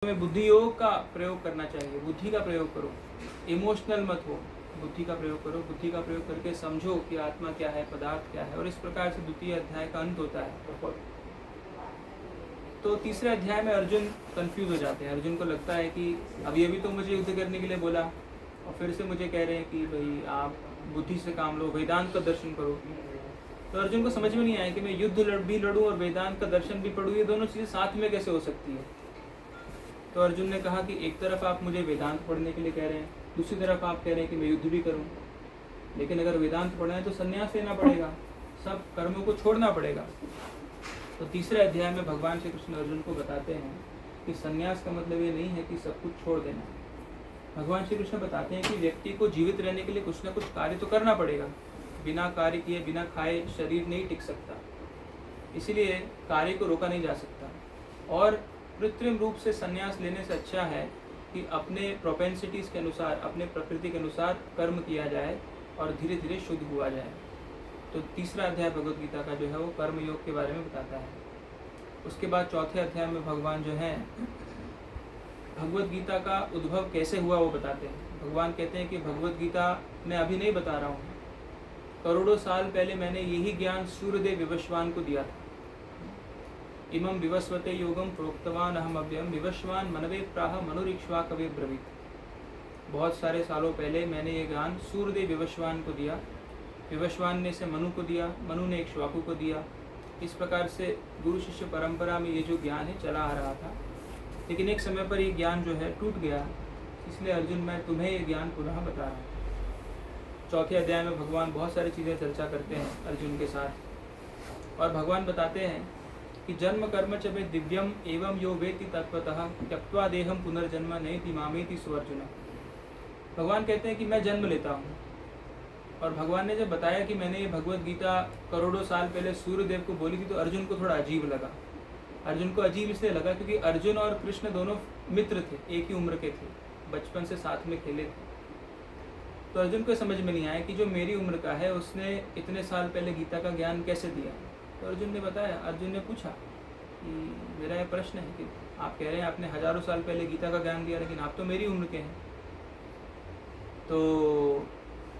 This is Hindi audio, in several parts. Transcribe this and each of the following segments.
में बुद्धि योग का प्रयोग करना चाहिए। बुद्धि का प्रयोग करो, इमोशनल मत हो, बुद्धि का प्रयोग करो। बुद्धि का प्रयोग करके समझो कि आत्मा क्या है, पदार्थ क्या है। और इस प्रकार से द्वितीय अध्याय का अंत होता है। तो तीसरे अध्याय में अर्जुन कंफ्यूज हो जाते हैं। अर्जुन को लगता है कि अभी अभी तो मुझे युद्ध करने के लिए बोला और फिर से मुझे कह रहे हैं कि भाई आप बुद्धि से काम लो, वेदांत का दर्शन करो। तो अर्जुन को समझ में नहीं आया कि मैं युद्ध भी लड़ूं और वेदांत का दर्शन भी पढ़ूं, ये दोनों चीज़ें साथ में कैसे हो सकती है। तो अर्जुन ने कहा कि एक तरफ आप मुझे वेदांत पढ़ने के लिए कह रहे हैं, दूसरी तरफ आप कह रहे हैं कि मैं युद्ध भी करूं। लेकिन अगर वेदांत पढ़ना है तो संन्यास लेना पड़ेगा, सब कर्मों को छोड़ना पड़ेगा। तो तीसरे अध्याय में भगवान श्री कृष्ण अर्जुन को बताते हैं कि संन्यास का मतलब ये नहीं है कि सब कुछ छोड़ देना। भगवान श्री कृष्ण बताते हैं कि व्यक्ति को जीवित रहने के लिए कुछ ना कुछ कार्य तो करना पड़ेगा। बिना कार्य किए, बिना खाए शरीर नहीं टिक सकता। इसीलिए कार्य को रोका नहीं जा सकता। और कृत्रिम रूप से संन्यास लेने से अच्छा है कि अपने प्रोपेंसिटीज़ के अनुसार, अपने प्रकृति के अनुसार कर्म किया जाए और धीरे धीरे शुद्ध हुआ जाए। तो तीसरा अध्याय भगवद गीता का जो है वो कर्म योग के बारे में बताता है। उसके बाद चौथे अध्याय में भगवान जो है भगवद गीता का उद्भव कैसे हुआ वो बताते हैं। भगवान कहते हैं कि भगवद गीता मैं अभी नहीं बता रहा हूँ, करोड़ों साल पहले मैंने यही ज्ञान सूर्यदेव विवस्वान को दिया था। इमं विवस्वते योगम प्रोक्तवान अहम अव्ययम विवस्वान मनवे प्राह मनुरीक्ष्वा कवे ब्रवीत। बहुत सारे सालों पहले मैंने ये ज्ञान सूर्यदेव विवस्वान को दिया, विवस्वान ने इसे मनु को दिया, मनु ने इक्ष्वाकु को दिया। इस प्रकार से गुरु शिष्य परंपरा में ये जो ज्ञान है चला आ रहा था। लेकिन एक समय पर ये ज्ञान जो है टूट गया, इसलिए अर्जुन मैं तुम्हें ये ज्ञान पुनः बता रहा हूँ। चौथे अध्याय में भगवान बहुत सारी चीज़ें चर्चा करते हैं अर्जुन के साथ। और भगवान बताते हैं कि जन्म कर्म च मे दिव्यम एवं यो वेति तत्वतः त्यक्त्वा देहम पुनर्जन्म नयति मामेति सुअर्जुन। भगवान कहते हैं कि मैं जन्म लेता हूँ। और भगवान ने जब बताया कि मैंने ये भगवद गीता करोड़ों साल पहले सूर्यदेव को बोली थी तो अर्जुन को थोड़ा अजीब लगा। अर्जुन को अजीब इसलिए लगा क्योंकि अर्जुन और कृष्ण दोनों मित्र थे, एक ही उम्र के थे, बचपन से साथ में खेले थे। तो अर्जुन को समझ में नहीं आया कि जो मेरी उम्र का है उसने इतने साल पहले गीता का ज्ञान कैसे दिया। तो अर्जुन ने बताया, अर्जुन ने पूछा कि मेरा ये प्रश्न है कि आप कह रहे हैं आपने हजारों साल पहले गीता का ज्ञान दिया, लेकिन आप तो मेरी उम्र के हैं। तो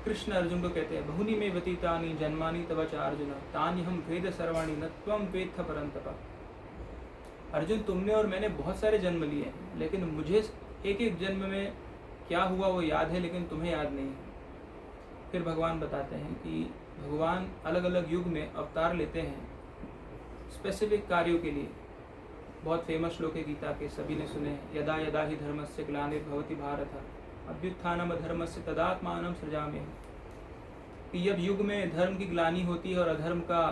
कृष्ण अर्जुन को कहते हैं बहुनी में व्यतीतानि जन्मानि तव च अर्जुन तानि हम वेद सर्वाणि न त्वं वेत्थ परन्तप। अर्जुन तुमने और मैंने बहुत सारे जन्म लिए हैं, लेकिन मुझे एक एक जन्म में क्या हुआ वो याद है, लेकिन तुम्हें याद नहीं है। फिर भगवान बताते हैं कि भगवान अलग अलग युग में अवतार लेते हैं स्पेसिफिक कार्यों के लिए। बहुत फेमस श्लोक है गीता के, सभी ने सुने हैं। यदा यदा ही धर्मस्य ग्लानिर्भवति भारत अभ्युत्थानम अधर्मस्य तदात्मानं सृजाम्यहम्। कि जब युग में धर्म की ग्लानि होती है और अधर्म का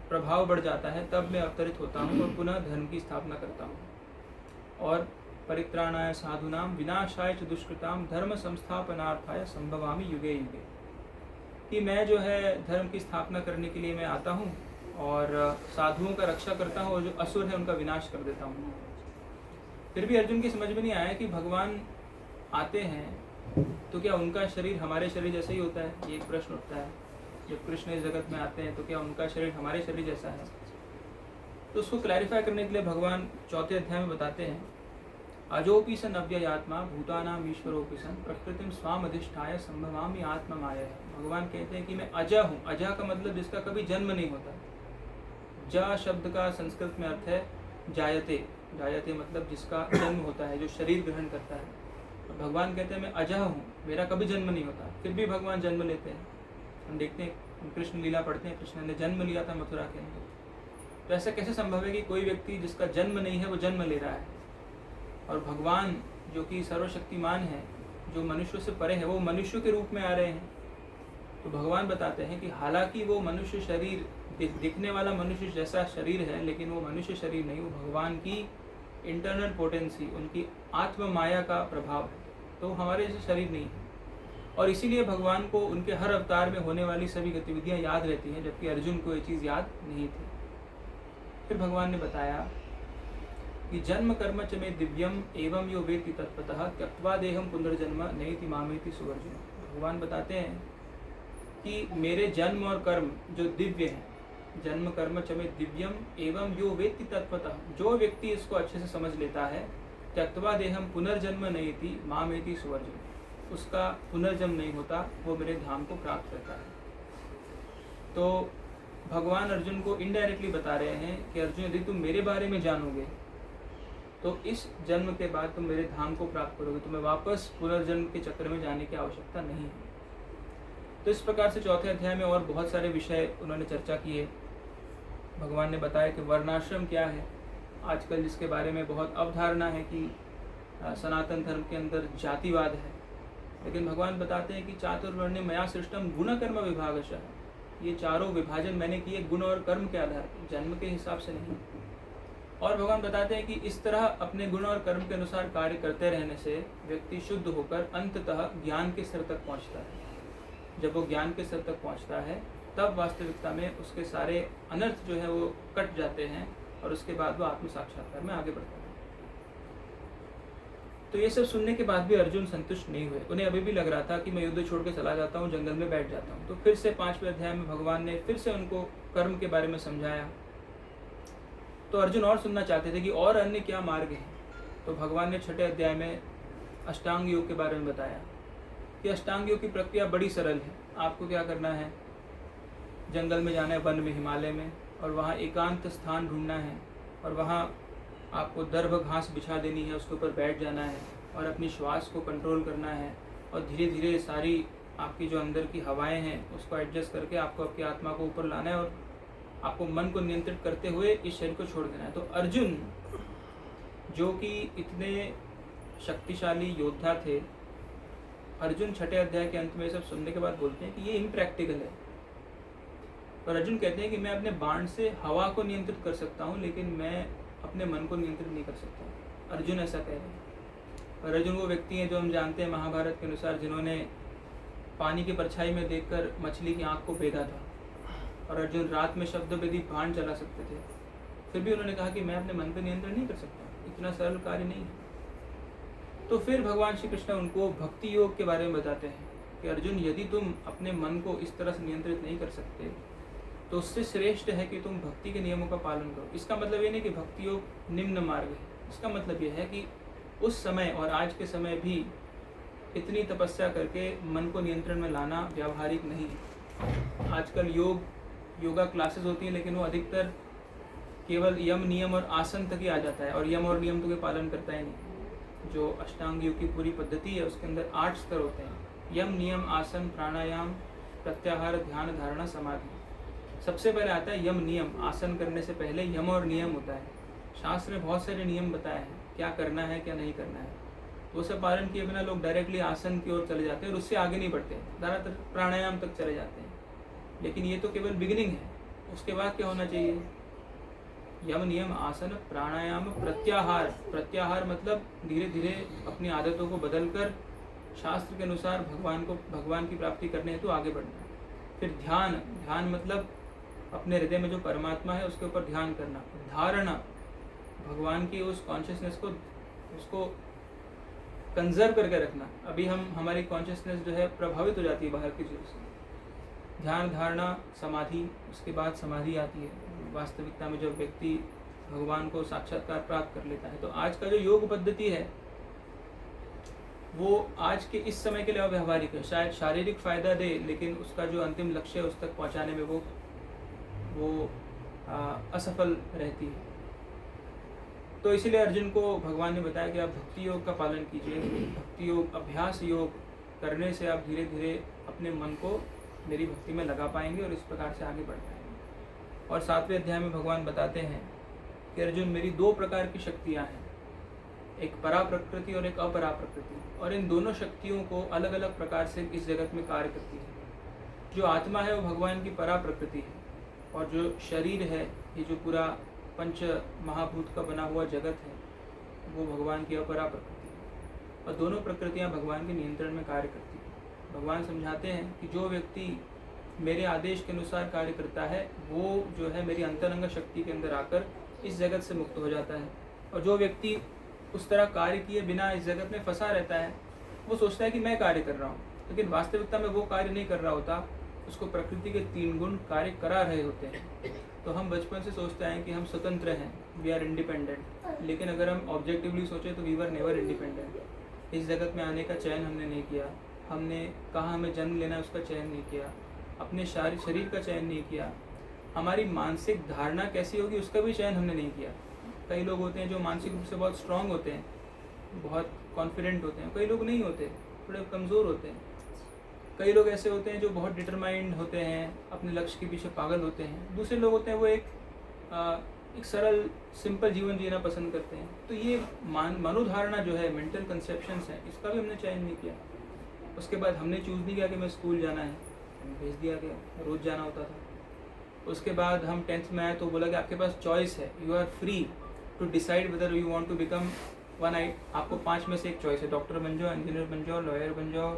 प्रभाव बढ़ जाता है, तब मैं अवतरित होता हूँ और पुनः धर्म की स्थापना करता हूँ। और परित्राणाय साधूनां विनाशाय च दुष्कृतां धर्म संस्थापनार्थाय संभवामि युगे युगे। कि मैं जो है धर्म की स्थापना करने के लिए मैं आता हूँ और साधुओं का रक्षा करता हूँ और जो असुर है उनका विनाश कर देता हूँ। फिर भी अर्जुन की समझ में नहीं आया कि भगवान आते हैं तो क्या उनका शरीर हमारे शरीर जैसा ही होता है। ये एक प्रश्न उठता है। जब कृष्ण इस जगत में आते हैं तो क्या उनका शरीर हमारे शरीर जैसा है। तो उसको क्लैरिफाई करने के लिए भगवान चौथे अध्याय में बताते हैं अजोपि सन अव्ययात्मा भूतानाम ईश्वरोपि सन प्रकृतिम स्वाम अधिष्ठाय संभवामि आत्मा माया। भगवान कहते हैं कि मैं अजा हूँ। अजा का मतलब जिसका कभी जन्म नहीं होता। जा शब्द का संस्कृत में अर्थ है जायते। जायते मतलब जिसका जन्म होता है, जो शरीर ग्रहण करता है। तो भगवान कहते हैं मैं अजा हूँ, मेरा कभी जन्म नहीं होता। फिर भी भगवान जन्म लेते हैं। हम देखते हैं कृष्ण लीला पढ़ते हैं, कृष्ण ने जन्म लिया था मथुरा के अंदर। तो ऐसा कैसे संभव है कि कोई व्यक्ति जिसका जन्म नहीं है वो जन्म ले रहा है। और भगवान जो कि सर्वशक्तिमान है, जो मनुष्य से परे है, वो मनुष्य के रूप में आ रहे हैं। तो भगवान बताते हैं कि हालांकि वो मनुष्य शरीर दिखने वाला मनुष्य जैसा शरीर है, लेकिन वो मनुष्य शरीर नहीं, वो भगवान की इंटरनल पोटेंसी, उनकी आत्म माया का प्रभाव है। तो हमारे जैसे शरीर नहीं है। और इसीलिए भगवान को उनके हर अवतार में होने वाली सभी गतिविधियाँ याद रहती हैं, जबकि अर्जुन को ये चीज़ याद नहीं थी। फिर भगवान ने बताया कि जन्म कर्म च मे दिव्यम एवं यो वेत्ति तत्वतः त्यक्त्वा देहम पुनर्जन्म नयति मामेति सुअर्जुन। भगवान बताते हैं कि मेरे जन्म और कर्म जो दिव्य हैं, जन्म कर्म च मे दिव्यम एवं यो वेत्ति तत्वतः, जो व्यक्ति इसको अच्छे से समझ लेता है, त्यक्त्वा देहम पुनर्जन्म नयति मामेति सुवर्जन, उसका पुनर्जन्म नहीं होता, वो मेरे धाम को प्राप्त करता है। तो भगवान अर्जुन को इनडायरेक्टली बता रहे हैं कि अर्जुन, यदि तुम मेरे बारे में जानोगे तो इस जन्म के बाद तुम मेरे धाम को प्राप्त करोगे, तुम्हें वापस पुनर्जन्म के चक्र में जाने की आवश्यकता नहीं है। तो इस प्रकार से चौथे अध्याय में और बहुत सारे विषय उन्होंने चर्चा किए। भगवान ने बताया कि वर्णाश्रम क्या है, आजकल जिसके बारे में बहुत अवधारणा है कि सनातन धर्म के अंदर जातिवाद है, लेकिन भगवान बताते हैं कि चातुर्वर्ण्य मया सृष्टम गुण कर्म विभागशः, ये चारों विभाजन मैंने किए गुण और कर्म के आधार पर, जन्म के हिसाब से नहीं। और भगवान बताते हैं कि इस तरह अपने गुण और कर्म के अनुसार कार्य करते रहने से व्यक्ति शुद्ध होकर अंततः ज्ञान के स्तर तक पहुंचता है। जब वो ज्ञान के स्तर तक पहुंचता है तब वास्तविकता में उसके सारे अनर्थ जो है वो कट जाते हैं और उसके बाद वो आत्म साक्षात्कार में आगे बढ़ता है। तो ये सब सुनने के बाद भी अर्जुन संतुष्ट नहीं हुए। उन्हें अभी भी लग रहा था कि मैं युद्ध छोड़ के चला जाता हूँ, जंगल में बैठ जाता हूँ। तो फिर से 5वें अध्याय में भगवान ने फिर से उनको कर्म के बारे में समझाया। तो अर्जुन और सुनना चाहते थे कि और अन्य क्या मार्ग हैं। तो भगवान ने 6ठे अध्याय में अष्टांग योग के बारे में बताया कि अष्टांग योग की प्रक्रिया बड़ी सरल है। आपको क्या करना है, जंगल में जाना है, वन में, हिमालय में, और वहाँ एकांत स्थान ढूंढना है और वहाँ आपको दर्भ घास बिछा देनी है, उसके ऊपर बैठ जाना है और अपनी श्वास को कंट्रोल करना है और धीरे धीरे सारी आपकी जो अंदर की हवाएं हैं उसको एडजस्ट करके आपको आपकी आत्मा को ऊपर लाना है और आपको मन को नियंत्रित करते हुए इस शरीर को छोड़ देना है। तो अर्जुन जो कि इतने शक्तिशाली योद्धा थे, अर्जुन 6ठे अध्याय के अंत में सब सुनने के बाद बोलते हैं कि ये इम्प्रैक्टिकल है। और अर्जुन कहते हैं कि मैं अपने बाण से हवा को नियंत्रित कर सकता हूँ, लेकिन मैं अपने मन को नियंत्रित नहीं कर सकता। अर्जुन ऐसा कह रहे हैं। और अर्जुन वो व्यक्ति हैं जो हम जानते हैं महाभारत के अनुसार, जिन्होंने पानी की परछाई में देखकर मछली की आंख को भेदा था। और अर्जुन रात में शब्दभेदी बाण चला सकते थे, फिर भी उन्होंने कहा कि मैं अपने मन पर नियंत्रण नहीं कर सकता, इतना सरल कार्य नहीं है। तो फिर भगवान श्री कृष्ण उनको भक्ति योग के बारे में बताते हैं कि अर्जुन, यदि तुम अपने मन को इस तरह से नियंत्रित नहीं कर सकते तो उससे श्रेष्ठ है कि तुम भक्ति के नियमों का पालन करो। इसका मतलब ये नहीं कि भक्ति योग निम्न मार्ग है, इसका मतलब ये है कि उस समय और आज के समय भी इतनी तपस्या करके मन को नियंत्रण में लाना व्यावहारिक नहीं है। आजकल योगा क्लासेस होती हैं, लेकिन वो अधिकतर केवल यम नियम और आसन तक ही आ जाता है और यम और नियम तो के पालन करता ही नहीं। जो अष्टांग योग की पूरी पद्धति है उसके अंदर 8 स्तर होते हैं, यम नियम आसन प्राणायाम प्रत्याहार ध्यान धारणा समाधि। सबसे पहले आता है यम नियम। आसन करने से पहले यम और नियम होता है। शास्त्र में बहुत सारे नियम बताए हैं क्या करना है क्या नहीं करना है, वो सब पालन किए बिना लोग डायरेक्टली आसन की ओर चले जाते हैं और उससे आगे नहीं बढ़ते, ज़्यादातर प्राणायाम तक चले जाते हैं। लेकिन ये तो केवल बिगिनिंग है, उसके बाद क्या होना चाहिए? यम नियम आसन प्राणायाम प्रत्याहार। प्रत्याहार मतलब धीरे धीरे अपनी आदतों को बदलकर शास्त्र के अनुसार भगवान की प्राप्ति करने हेतु आगे बढ़ना। फिर ध्यान मतलब अपने हृदय में जो परमात्मा है उसके ऊपर ध्यान करना। धारणा, भगवान की उस कॉन्शियसनेस को उसको कंजर्व करके रखना। अभी हमारी कॉन्शियसनेस जो है प्रभावित हो जाती है बाहर की चीज़ों से। ध्यान धारणा समाधि, उसके बाद समाधि आती है। वास्तविकता में जब व्यक्ति भगवान को साक्षात्कार प्राप्त कर लेता है तो आज का जो योग पद्धति है वो आज के इस समय के लिए अव्यावहारिक है। शायद शारीरिक फायदा दे, लेकिन उसका जो अंतिम लक्ष्य है उस तक पहुंचाने में वो असफल रहती है। तो इसीलिए अर्जुन को भगवान ने बताया कि आप भक्ति योग का पालन कीजिए। भक्ति योग, अभ्यास योग करने से आप धीरे धीरे अपने मन को मेरी भक्ति में लगा पाएंगे और इस प्रकार से आगे बढ़ पाएंगे। और 7वें अध्याय में भगवान बताते हैं कि अर्जुन, मेरी 2 प्रकार की शक्तियाँ हैं, एक परा प्रकृति और एक अपरा प्रकृति, और इन दोनों शक्तियों को अलग अलग प्रकार से इस जगत में कार्य करती है। जो आत्मा है वो भगवान की परा प्रकृति है और जो शरीर है, ये जो पूरा पंच महाभूत का बना हुआ जगत है, वो भगवान की अपरा प्रकृति है। और दोनों प्रकृतियाँ भगवान के नियंत्रण में कार्य करती हैं। भगवान समझाते हैं कि जो व्यक्ति मेरे आदेश के अनुसार कार्य करता है वो जो है मेरी अंतरंग शक्ति के अंदर आकर इस जगत से मुक्त हो जाता है। और जो व्यक्ति उस तरह कार्य किए बिना इस जगत में फंसा रहता है वो सोचता है कि मैं कार्य कर रहा हूँ, लेकिन वास्तविकता में वो कार्य नहीं कर रहा होता, उसको प्रकृति के 3 गुण कार्य करा रहे होते हैं। तो हम बचपन से सोचते हैं कि हम स्वतंत्र हैं, वी आर इंडिपेंडेंट, लेकिन अगर हम ऑब्जेक्टिवली सोचें तो वी वर नेवर इंडिपेंडेंट। इस जगत में आने का चयन हमने नहीं किया, हमने कहाँ हमें जन्म लेना है उसका चयन नहीं किया, अपने शरीर का चयन नहीं किया, हमारी मानसिक धारणा कैसी होगी उसका भी चयन हमने नहीं किया। कई लोग होते हैं जो मानसिक रूप से बहुत स्ट्रांग होते हैं, बहुत कॉन्फिडेंट होते हैं, कई लोग नहीं होते, थोड़े कमज़ोर होते हैं। कई लोग ऐसे होते हैं जो बहुत डिटरमाइंड होते हैं, अपने लक्ष्य के पीछे पागल होते हैं। दूसरे लोग होते हैं वो एक सरल सिंपल जीवन जीना पसंद करते हैं। तो ये मनोधारणा जो है, मेंटल कंसेप्शंस हैं, इसका भी हमने चयन नहीं किया। उसके बाद हमने चूज़ नहीं किया कि मैं स्कूल जाना है, भेज दिया गया, रोज़ जाना होता था। उसके बाद हम 10th में आए तो बोला कि आपके पास चॉइस है, you are free to decide whether you want to become one I. आपको 5 में से एक चॉइस है, डॉक्टर बन जाओ, इंजीनियर बन जाओ, लॉयर बन जाओ,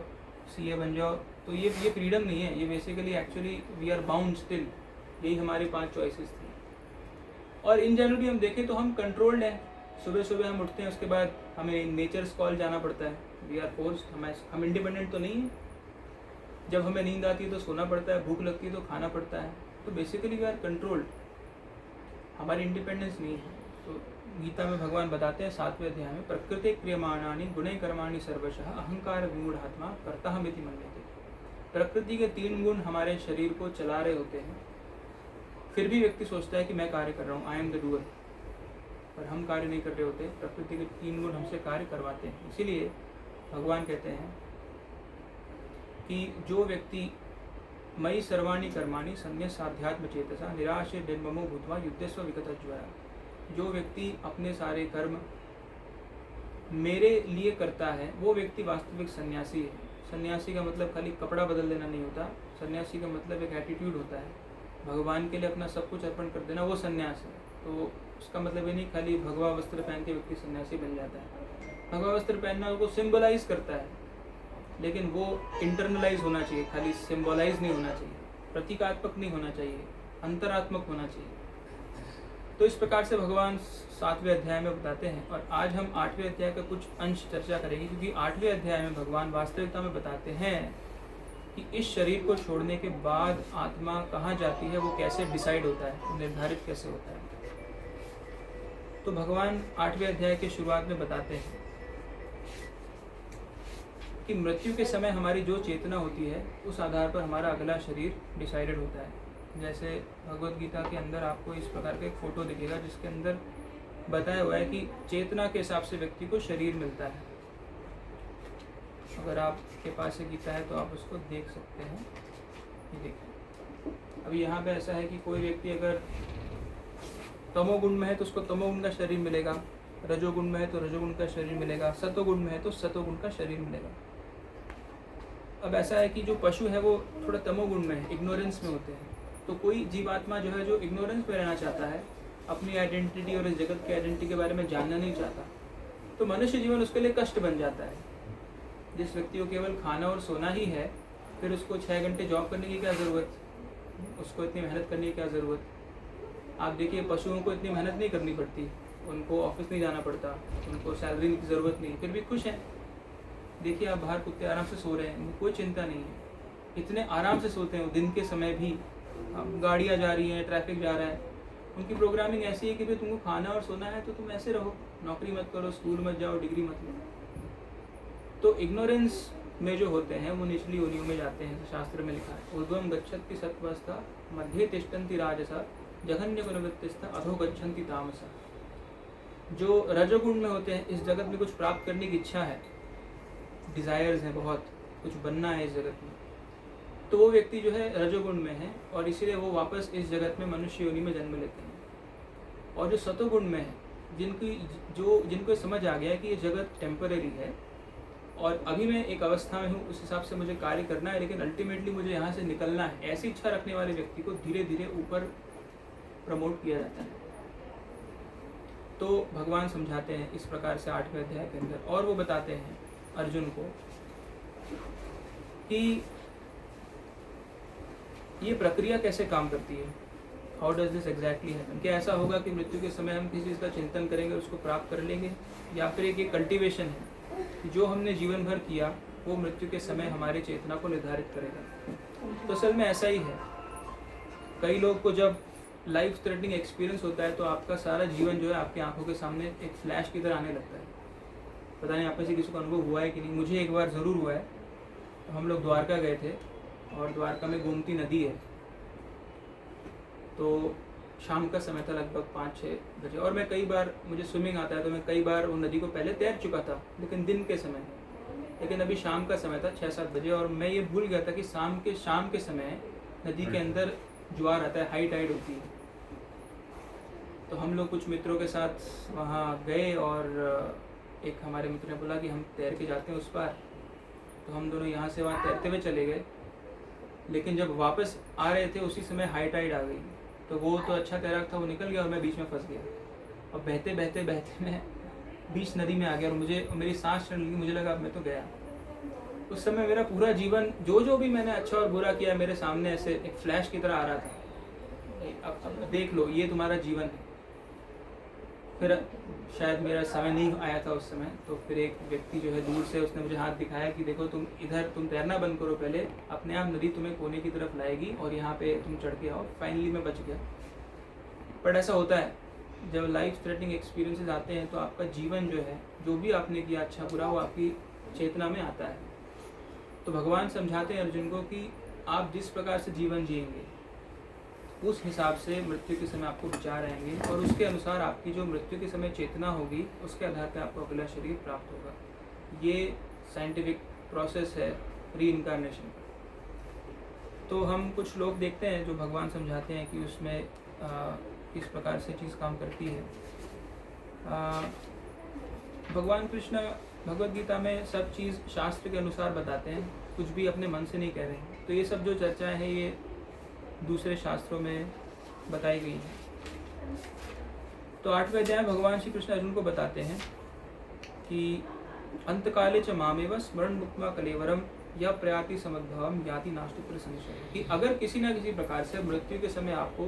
CA बन जाओ। तो ये फ्रीडम नहीं है, ये basically actually we are bound still. यही हमारी 5 चॉइसेस थी। और इन जनरली हम देखें तो हम कंट्रोल्ड हैं। सुबह सुबह हम उठते हैं, उसके बाद हमें नेचर्स कॉल जाना पड़ता है, वी आर फोर्स्ड। हम इंडिपेंडेंट तो नहीं हैं। जब हमें नींद आती है तो सोना पड़ता है, भूख लगती है तो खाना पड़ता है। तो बेसिकली वी आर कंट्रोल्ड, हमारी इंडिपेंडेंस नहीं है। तो गीता में भगवान बताते हैं 7वें अध्याय में, प्रकृति क्रियमाणानि गुणे कर्माणि सर्वशः अहंकार विमूढ़ात्मा कर्ताहमिति मन्यते। प्रकृति के 3 गुण हमारे शरीर को चला रहे होते हैं, फिर भी व्यक्ति सोचता है कि मैं कार्य कर रहा हूँ, आई एम द डूअर, पर हम कार्य नहीं कर रहे होते। प्रकृति के 3 गुण हमसे कार्य करवाते हैं। इसीलिए भगवान कहते हैं कि जो व्यक्ति मयि सर्वाणि कर्माणि संन्यस्याध्यात्म चेतसा निराशे निर्ममो भूत्वा युद्धस्व विगतज्वरा। जो व्यक्ति अपने सारे कर्म मेरे लिए करता है वो व्यक्ति वास्तविक सन्यासी है। सन्यासी का मतलब खाली कपड़ा बदल देना नहीं होता, सन्यासी का मतलब एक एटीट्यूड होता है, भगवान के लिए अपना सब कुछ अर्पण कर देना, वो सन्यास है। तो उसका मतलब ये नहीं खाली भगवा वस्त्र पहन के व्यक्ति सन्यासी बन जाता है। भगवा वस्त्र पहनना वो सिंबलाइज करता है, लेकिन वो इंटरनलाइज होना चाहिए, खाली सिंबलाइज नहीं होना चाहिए, प्रतीकात्मक नहीं होना चाहिए, अंतरात्मक होना चाहिए। तो इस प्रकार से भगवान 7वें अध्याय में बताते हैं। और आज हम 8वें अध्याय का कुछ अंश चर्चा करेंगे, क्योंकि 8वें अध्याय में भगवान वास्तविकता में बताते हैं कि इस शरीर को छोड़ने के बाद आत्मा कहाँ जाती है, वो कैसे डिसाइड होता है, निर्धारित कैसे होता है। तो भगवान 8वें अध्याय के शुरुआत में बताते हैं कि मृत्यु के समय हमारी जो चेतना होती है उस आधार पर हमारा अगला शरीर डिसाइडेड होता है। जैसे भगवत गीता के अंदर आपको इस प्रकार का एक फोटो दिखेगा जिसके अंदर बताया हुआ है कि चेतना के हिसाब से व्यक्ति को शरीर मिलता है। अगर आपके पास ये गीता है तो आप उसको देख सकते हैं। ये देखिए, अभी यहाँ पे ऐसा है कि कोई व्यक्ति अगर तमोगुण में है तो उसको तमोगुण का शरीर मिलेगा, रजोगुण में है तो रजोगुण का शरीर मिलेगा, सतोगुण में है तो सतोगुण का शरीर मिलेगा। अब ऐसा है कि जो पशु है वो थोड़ा तमोगुण में है, इग्नोरेंस में होते हैं। तो कोई जीवात्मा जो है जो इग्नोरेंस में रहना चाहता है, अपनी आइडेंटिटी और इस जगत की आइडेंटिटी के बारे में जानना नहीं चाहता, तो मनुष्य जीवन उसके लिए कष्ट बन जाता है। जिस व्यक्ति को केवल खाना और सोना ही है, फिर उसको 6 घंटे जॉब करने की क्या ज़रूरत, उसको इतनी मेहनत करने की क्या ज़रूरत। आप देखिए पशुओं को इतनी मेहनत नहीं करनी पड़ती, उनको ऑफिस नहीं जाना पड़ता, उनको सैलरी की ज़रूरत नहीं, फिर भी खुश हैं। देखिए आप बाहर कुत्ते आराम से सो रहे हैं, उनको कोई चिंता नहीं है, इतने आराम से सोते हैं दिन के समय भी। अब गाड़ियाँ जा रही हैं, ट्रैफिक जा रहा है, उनकी प्रोग्रामिंग ऐसी है कि भाई तुमको खाना और सोना है तो तुम ऐसे रहो, नौकरी मत करो, स्कूल मत जाओ, डिग्री मत लो। तो इग्नोरेंस में जो होते हैं वो निचली योनियों में जाते हैं। तो शास्त्र में लिखा है, ऊर्ध्वं गच्छन्ति सत्त्वस्था मध्ये तिष्ठन्ति राजसा जघन्य गुणवृत्तिस्था अधो गच्छन्ति तामसा। जो रजोगुण में होते हैं, इस जगत में कुछ प्राप्त करने की इच्छा है, डिज़ायर्स हैं, बहुत कुछ बनना है इस जगत में, तो वो व्यक्ति जो है रजोगुण में है और इसीलिए वो वापस इस जगत में मनुष्य योनि में जन्म लेते हैं। और जो सतोगुण में है, जिनको समझ आ गया कि ये जगत टेम्परेरी है और अभी मैं एक अवस्था में हूँ, उस हिसाब से मुझे कार्य करना है, लेकिन अल्टीमेटली मुझे यहाँ से निकलना है, ऐसी इच्छा रखने वाले व्यक्ति को धीरे धीरे ऊपर प्रमोट किया जाता है। तो भगवान समझाते हैं इस प्रकार से 8वें अध्याय के अंदर, और वो बताते हैं अर्जुन को कि ये प्रक्रिया कैसे काम करती है, how does this exactly happen. क्या ऐसा होगा कि मृत्यु के समय हम किसी चीज़ का चिंतन करेंगे, उसको प्राप्त कर लेंगे, या फिर एक कल्टीवेशन है कि जो हमने जीवन भर किया वो मृत्यु के समय हमारी चेतना को निर्धारित करेगा। तो असल में ऐसा ही है। कई लोग को जब लाइफ थ्रेटनिंग एक्सपीरियंस होता है तो आपका सारा जीवन जो है आपकी आंखों के सामने एक फ्लैश की तरह आने लगता है। पता नहीं आप में से किसी को अनुभव हुआ है कि नहीं, मुझे एक बार ज़रूर हुआ है। तो हम लोग द्वारका गए थे और द्वारका में गोमती नदी है। तो शाम का समय था, लगभग 5-6 बजे, और मैं कई बार, मुझे स्विमिंग आता है तो मैं कई बार वो नदी को पहले तैर चुका था, लेकिन दिन के समय। लेकिन अभी शाम का समय था 6-7 बजे, और मैं ये भूल गया था कि शाम के समय नदी के अंदर ज्वार आता है, हाई टाइड होती है। तो हम लोग कुछ मित्रों के साथ वहाँ गए और एक हमारे मित्र ने बोला कि हम तैर के जाते हैं उस पार। तो हम दोनों यहाँ से वहाँ तैरते हुए चले गए, लेकिन जब वापस आ रहे थे उसी समय हाई टाइड आ गई। तो वो तो अच्छा तैराक था, वो निकल गया और मैं बीच में फंस गया, और बहते बहते बहते मैं बीच नदी में आ गया, और मेरी सांस चलने लगी, मुझे लगा अब मैं तो गया। उस समय मेरा पूरा जीवन, जो भी मैंने अच्छा और बुरा किया, मेरे सामने ऐसे एक फ्लैश की तरह आ रहा था। अब देख लो, ये तुम्हारा जीवन है। फिर शायद मेरा समय नहीं आया था उस समय, तो फिर एक व्यक्ति जो है दूर से, उसने मुझे हाथ दिखाया कि देखो तुम इधर, तुम तैरना बंद करो पहले, अपने आप नदी तुम्हें कोने की तरफ लाएगी और यहाँ पे तुम चढ़ के आओ। फाइनली मैं बच गया। बट ऐसा होता है, जब लाइफ थ्रेटनिंग एक्सपीरियंसेस आते हैं तो आपका जीवन जो है, जो भी आपने किया अच्छा बुरा, वो आपकी चेतना में आता है। तो भगवान समझाते हैं अर्जुन को कि आप जिस प्रकार से जीवन जिएंगे उस हिसाब से मृत्यु के समय आपको विचार आएंगे, और उसके अनुसार आपकी जो मृत्यु के समय चेतना होगी उसके आधार पर आपको अगला शरीर प्राप्त होगा। ये साइंटिफिक प्रोसेस है री इनकारनेशन का। तो हम कुछ लोग देखते हैं जो भगवान समझाते हैं कि उसमें किस प्रकार से चीज़ काम करती है। भगवान कृष्ण भगवद गीता में सब चीज़ शास्त्र के अनुसार बताते हैं, कुछ भी अपने मन से नहीं कह रहे हैं। तो ये सब जो चर्चाएं हैं ये दूसरे शास्त्रों में बताई गई हैं। तो 8वें अध्याय भगवान श्री कृष्ण अर्जुन को बताते हैं कि अंतकाले च मामेव स्मरण मुक्त्वा कलेवरम या प्रयाति समद्भवम याति नास्ति पुत्र संशय। कि अगर किसी न किसी प्रकार से मृत्यु के समय आपको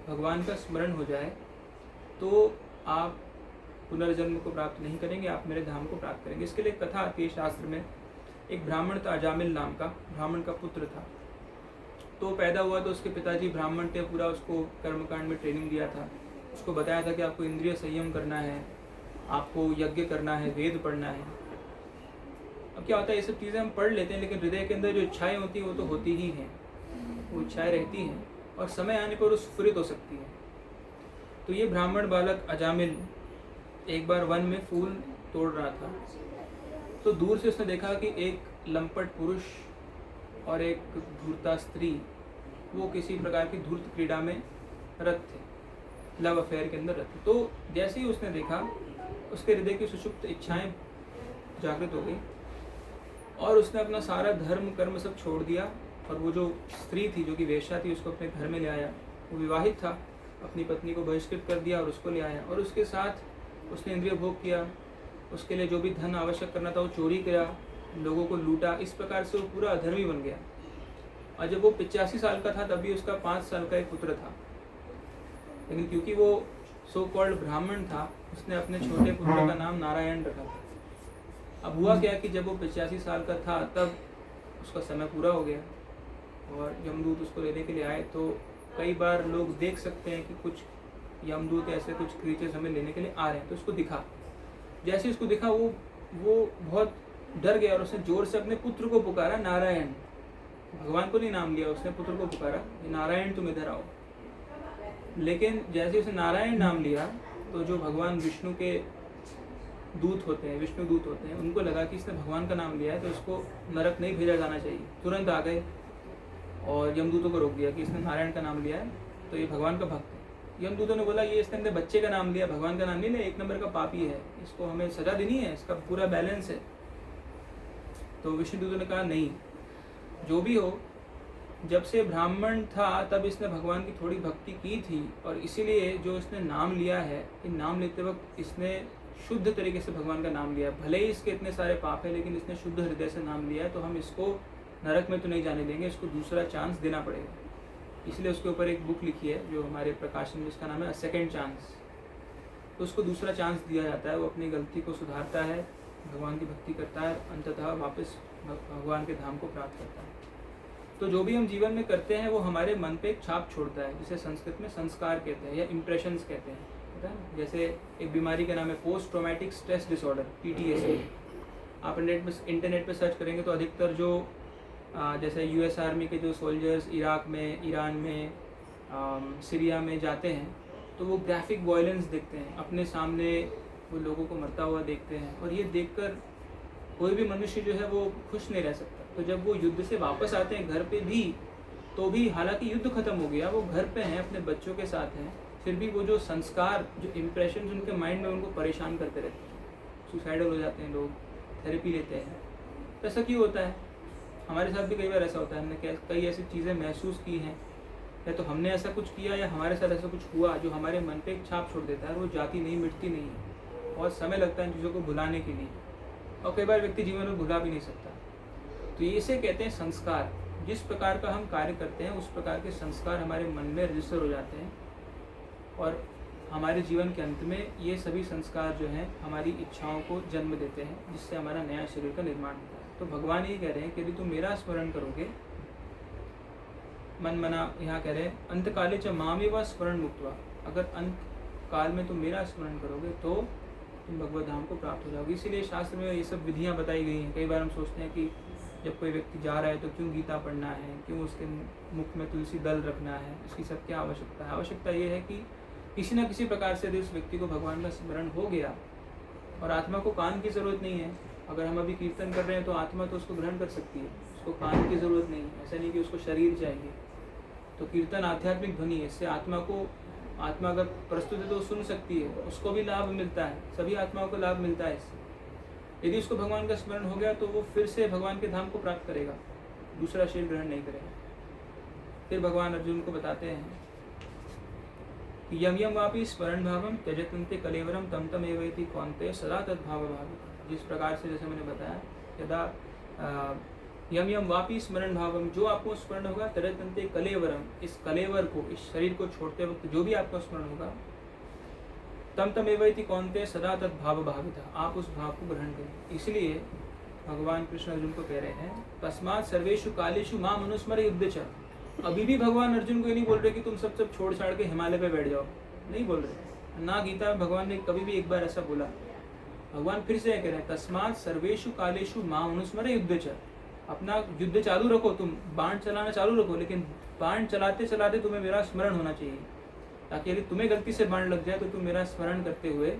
भगवान का स्मरण हो जाए तो आप पुनर्जन्म को प्राप्त नहीं करेंगे, आप मेरे धाम को प्राप्त करेंगे। इसके लिए एक कथा आती है शास्त्र में। एक ब्राह्मण था, अजामिल नाम का, ब्राह्मण का पुत्र था। तो पैदा हुआ तो उसके पिताजी ब्राह्मण थे, पूरा उसको कर्मकांड में ट्रेनिंग दिया था। उसको बताया था कि आपको इंद्रिय संयम करना है, आपको यज्ञ करना है, वेद पढ़ना है। अब क्या होता है, ये सब चीज़ें हम पढ़ लेते हैं, लेकिन हृदय के अंदर जो इच्छाएं होती हैं वो तो होती ही हैं, वो इच्छाएं रहती हैं और समय आने पर वो स्फुरित हो सकती है। तो ये ब्राह्मण बालक अजामिल एक बार वन में फूल तोड़ रहा था। तो दूर से उसने देखा कि एक लंपट पुरुष और एक धूर्ता स्त्री, वो किसी प्रकार की धूर्त क्रीड़ा में रत थे, लव अफेयर के अंदर रत थे। तो जैसे ही उसने देखा, उसके हृदय की सुषुप्त इच्छाएं जागृत हो गई और उसने अपना सारा धर्म कर्म सब छोड़ दिया। और वो जो स्त्री थी, जो कि वेश्या थी, उसको अपने घर में ले आया। वो विवाहित था, अपनी पत्नी को बहिष्कृत कर दिया और उसको ले आया, और उसके साथ उसने इंद्रिय भोग किया। उसके लिए जो भी धन आवश्यक करना था वो चोरी किया, लोगों को लूटा। इस प्रकार से वो पूरा अधर्मी बन गया। और जब वो 85 साल का था तभी उसका 5 साल का एक पुत्र था। लेकिन क्योंकि वो सो कॉल्ड ब्राह्मण था, उसने अपने छोटे पुत्र का नाम नारायण रखा था। अब हुआ क्या कि जब वो 85 साल का था तब उसका समय पूरा हो गया और यमदूत उसको लेने के लिए आए। तो कई बार लोग देख सकते हैं कि कुछ यमदूत ऐसे कुछ क्रीचर्स हमें लेने के लिए आ रहे हैं। तो उसको दिखा, जैसे उसको दिखा वो बहुत डर गया और उसने जोर से अपने पुत्र को पुकारा, नारायण। भगवान को नहीं नाम लिया, उसने पुत्र को पुकारा, नारायण तुम इधर आओ। लेकिन जैसे उसने नारायण नाम लिया तो जो भगवान विष्णु के दूत होते हैं, विष्णु दूत होते हैं, उनको लगा कि इसने भगवान का नाम लिया है तो इसको नरक नहीं भेजा जाना चाहिए। तुरंत आ गए और यमदूतों को रोक दिया कि इसने नारायण का नाम लिया है तो ये भगवान का भक्त है। यमदूतों ने बोला ये इसने अपने बच्चे का नाम लिया, भगवान का नाम नहीं लिया, 1 नंबर का पापी है, इसको हमें सजा देनी है, इसका पूरा बैलेंस है। तो विष्णुदूतों ने कहा नहीं, जो भी हो, जब से ब्राह्मण था तब इसने भगवान की थोड़ी भक्ति की थी और इसीलिए जो इसने नाम लिया है, इन नाम लेते वक्त इसने शुद्ध तरीके से भगवान का नाम लिया। भले ही इसके इतने सारे पाप है लेकिन इसने शुद्ध हृदय से नाम लिया है, तो हम इसको नरक में तो नहीं जाने देंगे, इसको दूसरा चांस देना पड़ेगा। इसलिए उसके ऊपर एक बुक लिखी है जो हमारे प्रकाशन में, जिसका नाम है सेकेंड चांस। तो उसको दूसरा चांस दिया जाता है, वो अपनी गलती को सुधारता है, भगवान की भक्ति करता है, अंततः वापस भगवान के धाम को प्राप्त करता है। तो जो भी हम जीवन में करते हैं वो हमारे मन पे एक छाप छोड़ता है, जिसे संस्कृत में संस्कार कहते हैं या इम्प्रेशंस कहते हैं, पता है ना। जैसे एक बीमारी का नाम है post traumatic stress disorder, PTSD। आप इंटरनेट पे सर्च करेंगे तो अधिकतर जो जैसे US आर्मी के जो सोल्जर्स इराक में, ईरान में, सीरिया में जाते हैं तो वो ग्राफिक वायलेंस देखते हैं, अपने सामने वो लोगों को मरता हुआ देखते हैं, और ये देखकर कोई भी मनुष्य जो है वो खुश नहीं रह सकता। तो जब वो युद्ध से वापस आते हैं घर पे भी, तो भी हालांकि युद्ध खत्म हो गया, वो घर पे हैं, अपने बच्चों के साथ हैं, फिर भी वो जो संस्कार, जो इम्प्रेशन उनके माइंड में उनको परेशान करते रहते हैं। सुसाइडल हो जाते हैं लोग, थेरेपी लेते हैं। तो ऐसा क्यों होता है? हमारे साथ भी कई बार ऐसा होता है, हमने कई ऐसी चीज़ें महसूस की हैं, या तो हमने ऐसा कुछ किया या हमारे साथ ऐसा कुछ हुआ जो हमारे मन पे एक छाप छोड़ देता है, वो जाती नहीं, मिटती नहीं है। बहुत समय लगता है इन चीज़ों को भुलाने के लिए, और कई बार व्यक्ति जीवन में भुला भी नहीं सकता। तो ये इसे कहते हैं संस्कार। जिस प्रकार का हम कार्य करते हैं उस प्रकार के संस्कार हमारे मन में रजिस्टर हो जाते हैं, और हमारे जीवन के अंत में ये सभी संस्कार जो हैं हमारी इच्छाओं को जन्म देते हैं, जिससे हमारा नया शरीर का निर्माण होता है। तो भगवान ये कह रहे हैं कि यदि तुम मेरा स्मरण करोगे, मन मना यहाँ कह रहे हैं अंतकाले च मामेव स्मरण मुक्त्वा, अगर अंत काल में तुम मेरा स्मरण करोगे तो तुम भगवत धाम को प्राप्त हो जाओगे। इसीलिए शास्त्र में ये सब विधियाँ बताई गई हैं। कई बार हम सोचते हैं कि जब कोई व्यक्ति जा रहा है तो क्यों गीता पढ़ना है, क्यों उसके मुख में तुलसी दल रखना है, इसकी सब क्या आवश्यकता है? आवश्यकता ये है कि किसी न किसी प्रकार से यदि उस व्यक्ति को भगवान का स्मरण हो गया, और आत्मा को कान की ज़रूरत नहीं है। अगर हम अभी कीर्तन कर रहे हैं तो आत्मा तो उसको ग्रहण कर सकती है, उसको कान की ज़रूरत नहीं है। ऐसा नहीं कि उसको शरीर चाहिए। तो कीर्तन आध्यात्मिक ध्वनि है, इससे आत्मा अगर प्रस्तुत है तो सुन सकती है, उसको भी लाभ मिलता है, सभी आत्माओं को लाभ मिलता है इससे। यदि उसको भगवान का स्मरण हो गया तो वो फिर से भगवान के धाम को प्राप्त करेगा, दूसरा शरीर ग्रहण नहीं करेगा। फिर भगवान अर्जुन को बताते हैं कि यम यम वापि स्मरण भावम त्यजतन्ते कलेवरम तम तम एवेति कौन्तेय सदा तद्भाव भावी। जिस प्रकार से जैसे मैंने बताया, यदा यम यम वापि स्मरण भावम, जो आपको स्मरण होगा, त्यजतन्ते कलेवरम, इस कलेवर को, इस शरीर को छोड़ते वक्त जो भी आपको स्मरण होगा, तम तम एवेति कौन्तेय सदा तद्भाव भाविता, आप उस भाव को ग्रहण करें। इसलिए भगवान कृष्ण अर्जुन को कह रहे हैं तस्मात् सर्वेषु कालेषु माम अनुस्मर युद्ध च। अभी भी भगवान अर्जुन को ये नहीं बोल रहे कि तुम सब छोड़ छाड़ के हिमालय पे बैठ जाओ, नहीं बोल रहे। ना गीता में भगवान ने कभी भी एक बार ऐसा बोला। भगवान फिर से कह रहे हैं तस्मात् सर्वेषु कालेषु माम अनुस्मर युद्ध च। अपना युद्ध चालू रखो, तुम बाण चलाना चालू रखो, लेकिन बाण चलाते चलाते तुम्हें मेरा स्मरण होना चाहिए, ताकि यदि तुम्हें गलती से बाण लग जाए तो तुम मेरा स्मरण करते हुए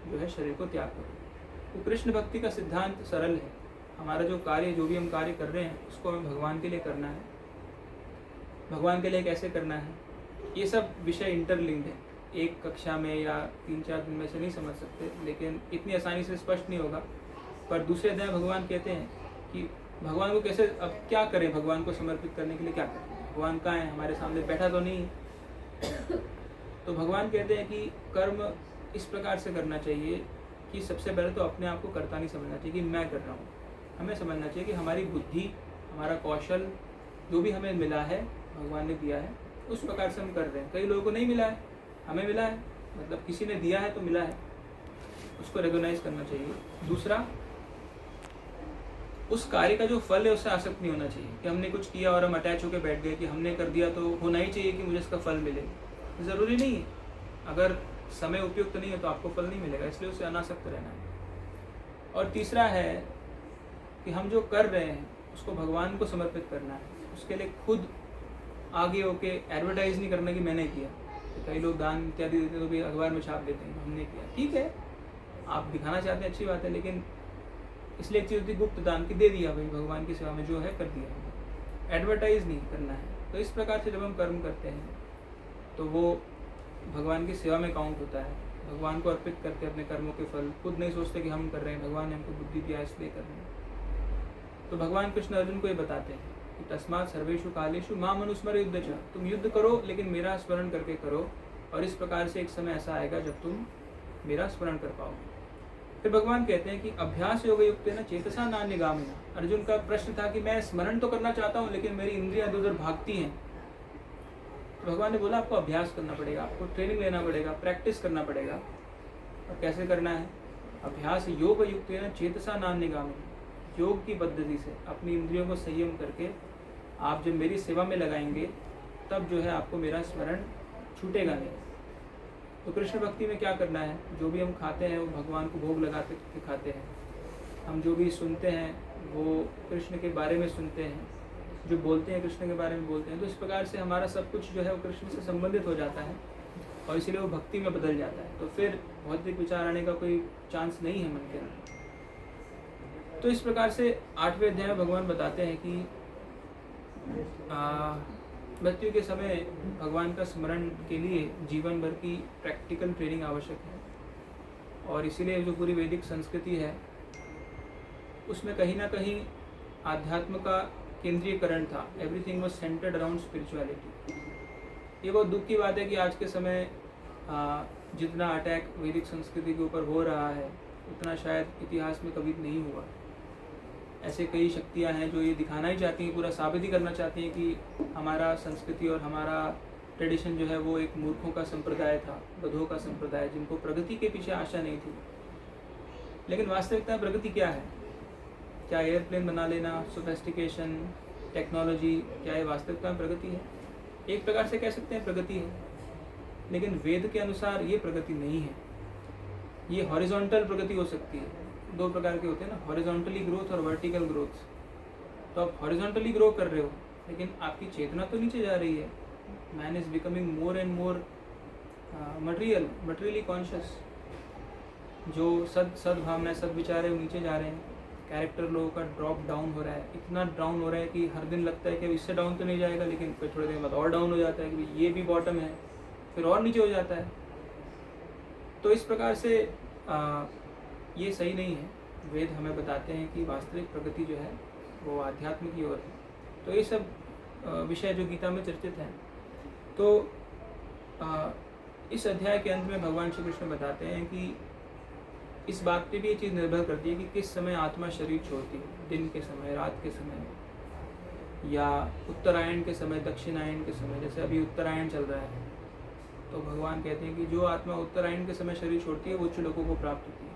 जो है शरीर को त्याग करो। तो कृष्ण भक्ति का सिद्धांत सरल है। हमारा जो कार्य, जो भी हम कार्य कर रहे हैं, उसको हमें भगवान के लिए करना है। भगवान के लिए कैसे करना है, ये सब विषय इंटरलिंक्ड है। एक कक्षा में या 3-4 दिन में से नहीं समझ सकते, लेकिन इतनी आसानी से स्पष्ट नहीं होगा। पर दूसरे अध्याय भगवान कहते हैं कि भगवान को कैसे, अब क्या करें, भगवान को समर्पित करने के लिए क्या करें। भगवान कहाँ है, हमारे सामने बैठा तो नहीं है। तो भगवान कहते हैं कि कर्म इस प्रकार से करना चाहिए कि सबसे पहले तो अपने आप को कर्ता नहीं समझना चाहिए कि मैं कर रहा हूँ। हमें समझना चाहिए कि हमारी बुद्धि, हमारा कौशल, जो भी हमें मिला है, भगवान ने दिया है, उस प्रकार से हम कर रहे हैं। कई लोगों को नहीं मिला है, हमें मिला है, मतलब किसी ने दिया है तो मिला है, उसको रिकॉग्नाइज करना चाहिए। दूसरा, उस कार्य का जो फल है उससे आसक्त नहीं होना चाहिए कि हमने कुछ किया और हम अटैच होकर बैठ गए कि हमने कर दिया तो होना ही चाहिए कि मुझे इसका फल मिले। ज़रूरी नहीं है, अगर समय उपयुक्त नहीं है तो आपको फल नहीं मिलेगा, इसलिए उससे अनासक्त रहना है। और तीसरा है कि हम जो कर रहे हैं उसको भगवान को समर्पित करना है। उसके लिए खुद आगे होके एडवर्टाइज नहीं करना कि मैंने किया। तो कई लोग दान इत्यादि देते हैं तो भी अखबार में छाप देते हैं हमने किया। ठीक है, आप दिखाना चाहते हैं, अच्छी बात है, लेकिन इसलिए एक चीज़ होती है गुप्त दान की, दे दिया भाई, भगवान की सेवा में जो है कर दिया, एडवर्टाइज नहीं करना है। तो इस प्रकार से जब हम कर्म करते हैं तो वो भगवान की सेवा में काउंट होता है। भगवान को अर्पित करते अपने कर्मों के फल, खुद नहीं सोचते कि हम कर रहे हैं, भगवान ने हमको बुद्धि दिया इसलिए कर रहे हैं। तो भगवान कृष्ण अर्जुन को ये बताते हैं कि तस्मात् सर्वेषु कालेषु माम अनुस्मर युद्ध च, तुम युद्ध करो लेकिन मेरा स्मरण करके करो, और इस प्रकार से एक समय ऐसा आएगा जब तुम मेरा स्मरण कर पाओगे। फिर भगवान कहते हैं कि अभ्यास योग युक्त न चेतसा नान्यगामिना। अर्जुन का प्रश्न था कि मैं स्मरण तो करना चाहता हूँ लेकिन मेरी इंद्रियां इधर उधर भागती हैं। तो भगवान ने बोला आपको अभ्यास करना पड़ेगा, आपको ट्रेनिंग लेना पड़ेगा, प्रैक्टिस करना पड़ेगा। और कैसे करना है? अभ्यास योग युक्त न चेतसा नान्यगामिना, योग की पद्धति से अपनी इंद्रियों को संयम करके आप जब मेरी सेवा में लगाएंगे तब जो है आपको मेरा स्मरण छूटेगा नहीं। तो कृष्ण भक्ति में क्या करना है, जो भी हम खाते हैं वो भगवान को भोग लगाते के खाते हैं, हम जो भी सुनते हैं वो कृष्ण के बारे में सुनते हैं, जो बोलते हैं कृष्ण के बारे में बोलते हैं। तो इस प्रकार से हमारा सब कुछ जो है वो कृष्ण से संबंधित हो जाता है और इसीलिए वो भक्ति में बदल जाता है। तो फिर भौतिक विचार आने का कोई चांस नहीं है मन के अंदर। तो इस प्रकार से 8वें अध्याय में भगवान बताते हैं कि मृत्यु के समय भगवान का स्मरण के लिए जीवन भर की प्रैक्टिकल ट्रेनिंग आवश्यक है। और इसीलिए जो पूरी वैदिक संस्कृति है उसमें कहीं ना कहीं आध्यात्म का केंद्रीयकरण था। Everything was centred around spirituality. ये बहुत दुख की बात है कि आज के समय जितना अटैक वैदिक संस्कृति के ऊपर हो रहा है उतना शायद इतिहास में कभी नहीं हुआ। ऐसे कई शक्तियां हैं जो ये दिखाना ही चाहती हैं, पूरा साबित ही करना चाहती हैं कि हमारा संस्कृति और हमारा ट्रेडिशन जो है वो एक मूर्खों का संप्रदाय था, बधों का संप्रदाय, जिनको प्रगति के पीछे आशा नहीं थी। लेकिन वास्तविकता में प्रगति क्या है? क्या एयरप्लेन बना लेना, सोफिस्टिकेशन, टेक्नोलॉजी, क्या ये वास्तविकता में प्रगति है? एक प्रकार से कह सकते हैं प्रगति है, लेकिन वेद के अनुसार ये प्रगति नहीं है। ये हॉरिजॉन्टल प्रगति हो सकती है। दो प्रकार के होते हैं ना, हॉरिजॉन्टली ग्रोथ और वर्टिकल ग्रोथ। तो आप हॉरिजॉन्टली ग्रो कर रहे हो लेकिन आपकी चेतना तो नीचे जा रही है। Man is becoming more and more materially conscious. जो सद्भावना, सद्विचार है वो नीचे जा रहे हैं। कैरेक्टर लोगों का ड्रॉप डाउन हो रहा है, इतना डाउन हो रहा है कि हर दिन लगता है कि अब इससे डाउन तो नहीं जाएगा, लेकिन फिर थोड़े दिन बाद और डाउन हो जाता है कि ये भी बॉटम है, फिर और नीचे हो जाता है। तो इस प्रकार से ये सही नहीं है। वेद हमें बताते हैं कि वास्तविक प्रगति जो है वो आध्यात्म की ओर है। तो ये सब विषय जो गीता में चर्चित हैं। तो इस अध्याय के अंत में भगवान श्री कृष्ण बताते हैं कि इस बात पे भी ये चीज़ निर्भर करती है कि किस समय आत्मा शरीर छोड़ती है, दिन के समय, रात के समय, या उत्तरायण के समय, दक्षिणायन के समय। जैसे अभी उत्तरायण चल रहा है तो भगवान कहते हैं कि जो आत्मा उत्तरायण के समय शरीर छोड़ती है वो उच्च लोगों को प्राप्त होती है।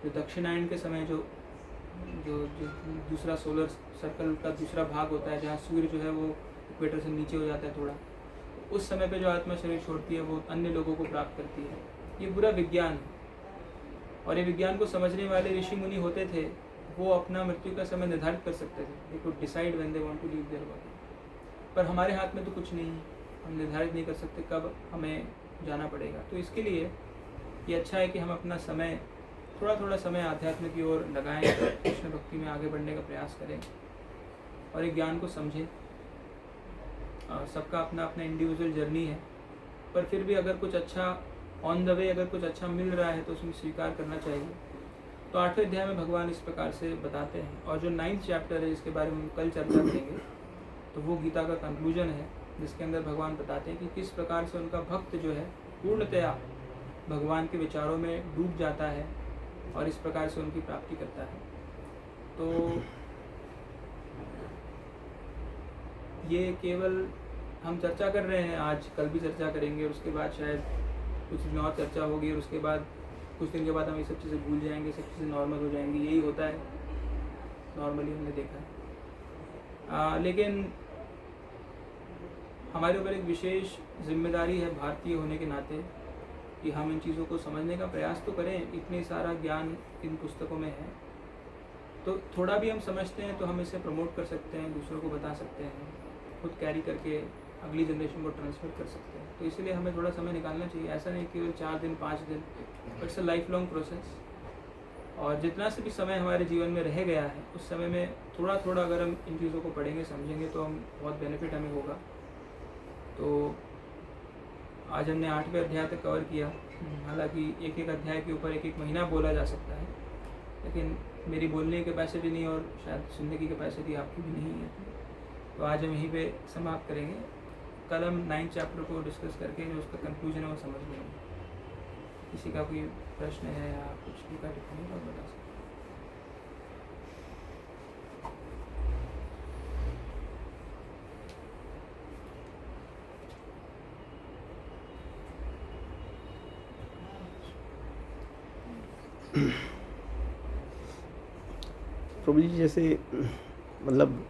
जो दक्षिणायन के समय जो जो जो दूसरा सोलर सर्कल का दूसरा भाग होता है, जहाँ सूर्य जो है वो इक्वेटर से नीचे हो जाता है थोड़ा, उस समय पे जो आत्मा शरीर छोड़ती है वो अन्य लोगों को प्राप्त करती है। ये पूरा विज्ञान है और ये विज्ञान को समझने वाले ऋषि मुनि होते थे, वो अपना मृत्यु का समय निर्धारित कर सकते थे। They could decide when they want to leave their body. पर हमारे हाथ में तो कुछ नहीं है, हम निर्धारित नहीं कर सकते कब हमें जाना पड़ेगा। तो इसके लिए ये अच्छा है कि हम अपना समय, थोड़ा थोड़ा समय आध्यात्म की ओर लगाएं, कृष्ण भक्ति में आगे बढ़ने का प्रयास करें और एक ज्ञान को समझें। सबका अपना अपना इंडिविजुअल जर्नी है, पर फिर भी अगर कुछ अच्छा ऑन द वे, अगर कुछ अच्छा मिल रहा है तो उसमें स्वीकार करना चाहिए। तो 8वें अध्याय में भगवान इस प्रकार से बताते हैं। और जो 9th चैप्टर है जिसके बारे में हम कल चर्चा करेंगे, तो वो गीता का कंक्लूजन है, जिसके अंदर भगवान बताते हैं कि किस प्रकार से उनका भक्त जो है पूर्णतया भगवान के विचारों में डूब जाता है और इस प्रकार से उनकी प्राप्ति करता है। तो ये केवल हम चर्चा कर रहे हैं, आज कल भी चर्चा करेंगे, उसके बाद शायद कुछ दिन और चर्चा होगी और उसके बाद कुछ दिन के बाद हम ये सब चीज़ें भूल जाएंगे, सब चीज़ें नॉर्मल हो जाएंगी। यही होता है नॉर्मली, हमने देखा है। लेकिन हमारे ऊपर एक विशेष जिम्मेदारी है भारतीय होने के नाते कि हम इन चीज़ों को समझने का प्रयास तो करें। इतनी सारा ज्ञान इन पुस्तकों में है, तो थोड़ा भी हम समझते हैं तो हम इसे प्रमोट कर सकते हैं, दूसरों को बता सकते हैं, खुद कैरी करके अगली जनरेशन को ट्रांसफर कर सकते हैं। तो इसलिए हमें थोड़ा समय निकालना चाहिए। ऐसा नहीं केवल 4 दिन 5 दिन, it's a life long process. और जितना से भी समय हमारे जीवन में रह गया है उस समय में थोड़ा थोड़ा अगर हम इन चीज़ों को पढ़ेंगे, समझेंगे, तो हम बहुत बेनिफिट हमें होगा। तो आज हमने 8वें अध्याय तक कवर किया। हालांकि एक एक अध्याय के ऊपर एक एक महीना बोला जा सकता है, लेकिन मेरी बोलने की कैपेसिटी नहीं और शायद सुनने की कैपेसिटी आपकी भी नहीं है। तो आज हम यहीं पे समाप्त करेंगे। कल हम 9th चैप्टर को डिस्कस करके जो उसका कंक्लूजन है वो समझ लेंगे। किसी का कोई प्रश्न है या कुछ भी का टिप्पणी तो बता सकते हैं। प्रभु जी, जैसे मतलब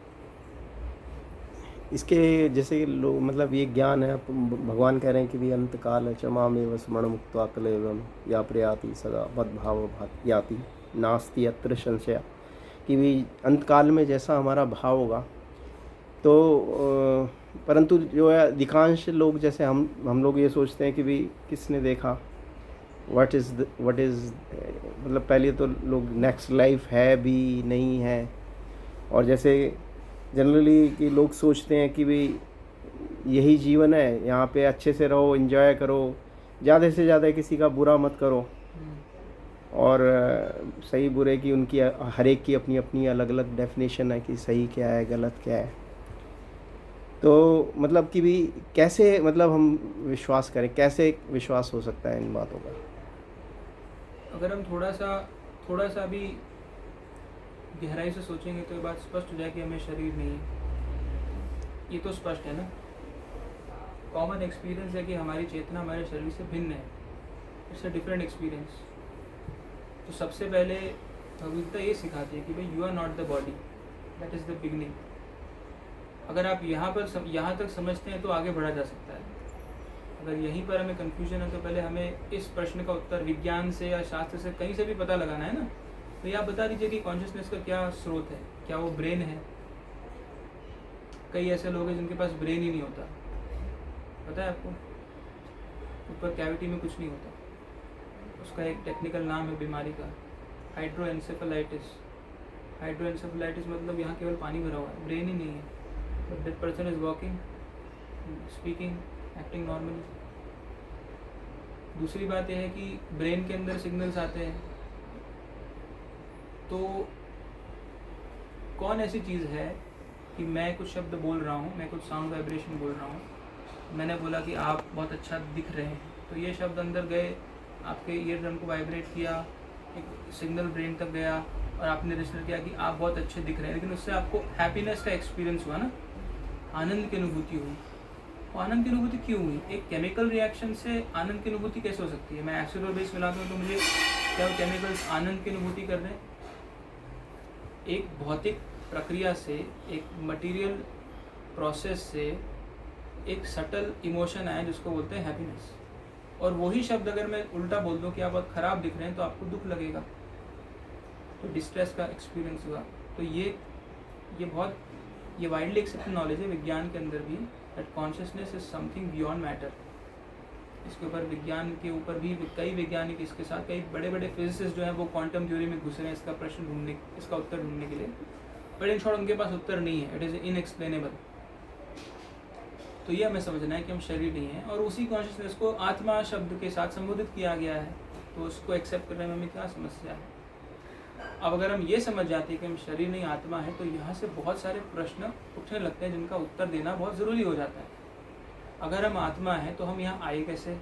इसके जैसे लोग मतलब ये ज्ञान है, भगवान कह रहे हैं कि भी अंत काल है क्षमामेव स्मरण मुक्त्वा कलेवरम या प्रयाति सदा मद्भाव भात याति नास्ति अत्र संशय, कि भी अंत काल में जैसा हमारा भाव होगा तो परंतु जो है अधिकांश लोग जैसे हम लोग ये सोचते हैं कि भी किसने देखा, व्हाट इज़ मतलब पहले तो लोग नेक्स्ट लाइफ है भी नहीं है, और जैसे जनरली कि लोग सोचते हैं कि भी यही जीवन है, यहाँ पे अच्छे से रहो, एंजॉय करो, ज़्यादा से ज़्यादा किसी का बुरा मत करो, और सही बुरे की उनकी हर एक की अपनी अपनी अलग अलग डेफिनेशन है कि सही क्या है गलत क्या है। तो मतलब कि भी कैसे मतलब हम विश्वास करें, कैसे विश्वास हो सकता है इन बातों का? अगर हम थोड़ा सा भी गहराई से सोचेंगे तो ये बात स्पष्ट हो जाए कि हमें शरीर नहीं है। ये तो स्पष्ट है ना, कॉमन एक्सपीरियंस है कि हमारी चेतना हमारे शरीर से भिन्न है। It's a different experience. तो सबसे पहले भगवदगीता ये सिखाती है कि भाई you are not the body, that is the beginning. अगर आप यहाँ तक समझते हैं तो आगे बढ़ा जा सकता है। अगर यहीं पर हमें कन्फ्यूजन है तो पहले हमें इस प्रश्न का उत्तर विज्ञान से या शास्त्र से कहीं से भी पता लगाना है ना। तो ये आप बता दीजिए कि कॉन्शियसनेस का क्या स्रोत है, क्या वो ब्रेन है? कई ऐसे लोग हैं जिनके पास ब्रेन ही नहीं होता, पता है आपको? ऊपर कैविटी में कुछ नहीं होता। उसका एक टेक्निकल नाम है बीमारी का, हाइड्रोएन्सेफेलाइटिस। हाइड्रोएन्सेफेलाइटिस मतलब यहाँ केवल पानी भरा हुआ है, ब्रेन ही नहीं है। But that person is walking, speaking, acting normally. दूसरी बात यह है कि ब्रेन के अंदर सिग्नल्स आते हैं। तो कौन ऐसी चीज़ है कि मैं कुछ शब्द बोल रहा हूँ, मैं कुछ साउंड वाइब्रेशन बोल रहा हूँ, मैंने बोला कि आप बहुत अच्छा दिख रहे हैं, तो ये शब्द अंदर गए, आपके ईयर ड्रम को वाइब्रेट किया, एक सिग्नल ब्रेन तक गया और आपने रजिस्टर किया कि आप बहुत अच्छे दिख रहे हैं, लेकिन उससे आपको हैप्पीनेस का एक्सपीरियंस हुआ ना, आनंद की अनुभूति हुई। वो आनंद की अनुभूति क्यों हुई? एक केमिकल रिएक्शन से आनंद की अनुभूति कैसे हो सकती है? मैं एसिड और बेस मिलाता हूँ तो मुझे क्या वो केमिकल्स आनंद की अनुभूति कर रहे हैं? एक भौतिक प्रक्रिया से, एक मटेरियल प्रोसेस से एक सटल इमोशन आया जिसको बोलते हैं हैप्पीनेस। और वही शब्द अगर मैं उल्टा बोल दूँ कि आप बहुत ख़राब दिख रहे हैं तो आपको दुख लगेगा, तो डिस्ट्रेस का एक्सपीरियंस हुआ। तो ये वाइडली एक्सेप्टेड नॉलेज है विज्ञान के अंदर भी, that consciousness is something beyond matter. इसके ऊपर विज्ञान के ऊपर भी कई वैज्ञानिक, इसके साथ कई बड़े बड़े फिजिसिस्ट जो हैं वो क्वांटम थ्योरी में घुस रहे हैं इसका उत्तर ढूंढने के लिए, बट इन शॉर्ट उनके पास उत्तर नहीं है। It is inexplicable. तो ये हमें समझना है कि हम शरीर नहीं हैं, और उसी कॉन्शियसनेस को आत्मा शब्द के साथ संबोधित किया गया है, तो उसको एक्सेप्ट करने में हमें क्या समस्या है? अब अगर हम ये समझ जाते हैं कि हम शरीर नहीं आत्मा है, तो यहाँ से बहुत सारे प्रश्न उठने लगते हैं जिनका उत्तर देना बहुत ज़रूरी हो जाता है। अगर हम आत्मा हैं तो हम यहाँ आए कैसे?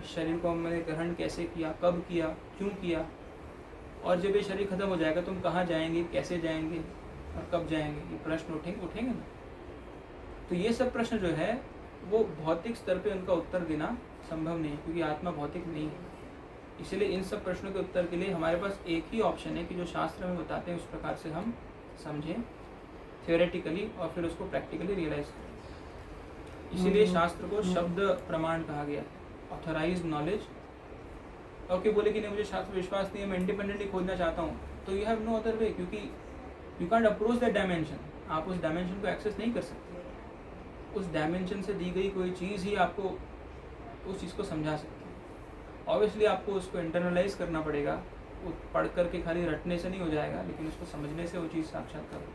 शरीर को हमने ग्रहण कैसे किया, कब किया, क्यों किया? और जब ये शरीर खत्म हो जाएगा तो हम कहाँ जाएंगे, कैसे जाएंगे और कब जाएंगे? ये प्रश्न उठेंगे ना। तो ये सब प्रश्न जो है वो भौतिक स्तर पे उनका उत्तर देना संभव नहीं है, क्योंकि आत्मा भौतिक नहीं है। इसलिए इन सब प्रश्नों के उत्तर के लिए हमारे पास एक ही ऑप्शन है कि जो शास्त्र में बताते हैं उस प्रकार से हम समझें थियोरेटिकली और फिर उसको प्रैक्टिकली रियलाइज करें। इसीलिए शास्त्र को शब्द प्रमाण कहा गया, ऑथराइज्ड नॉलेज। ओके, बोले कि नहीं मुझे शास्त्र विश्वास नहीं है, मैं इंडिपेंडेंटली खोजना चाहता हूँ, तो you have no other way, क्योंकि you can't approach that dimension. आप उस डायमेंशन को एक्सेस नहीं कर सकते। उस डायमेंशन से दी गई कोई चीज़ ही आपको उस चीज़ को समझा सकती है। ऑब्वियसली आपको उसको इंटरनलाइज करना पड़ेगा, वो पढ़ करके खाली रटने से नहीं हो जाएगा, लेकिन उसको समझने से वो चीज़ साक्षात्कार होगी।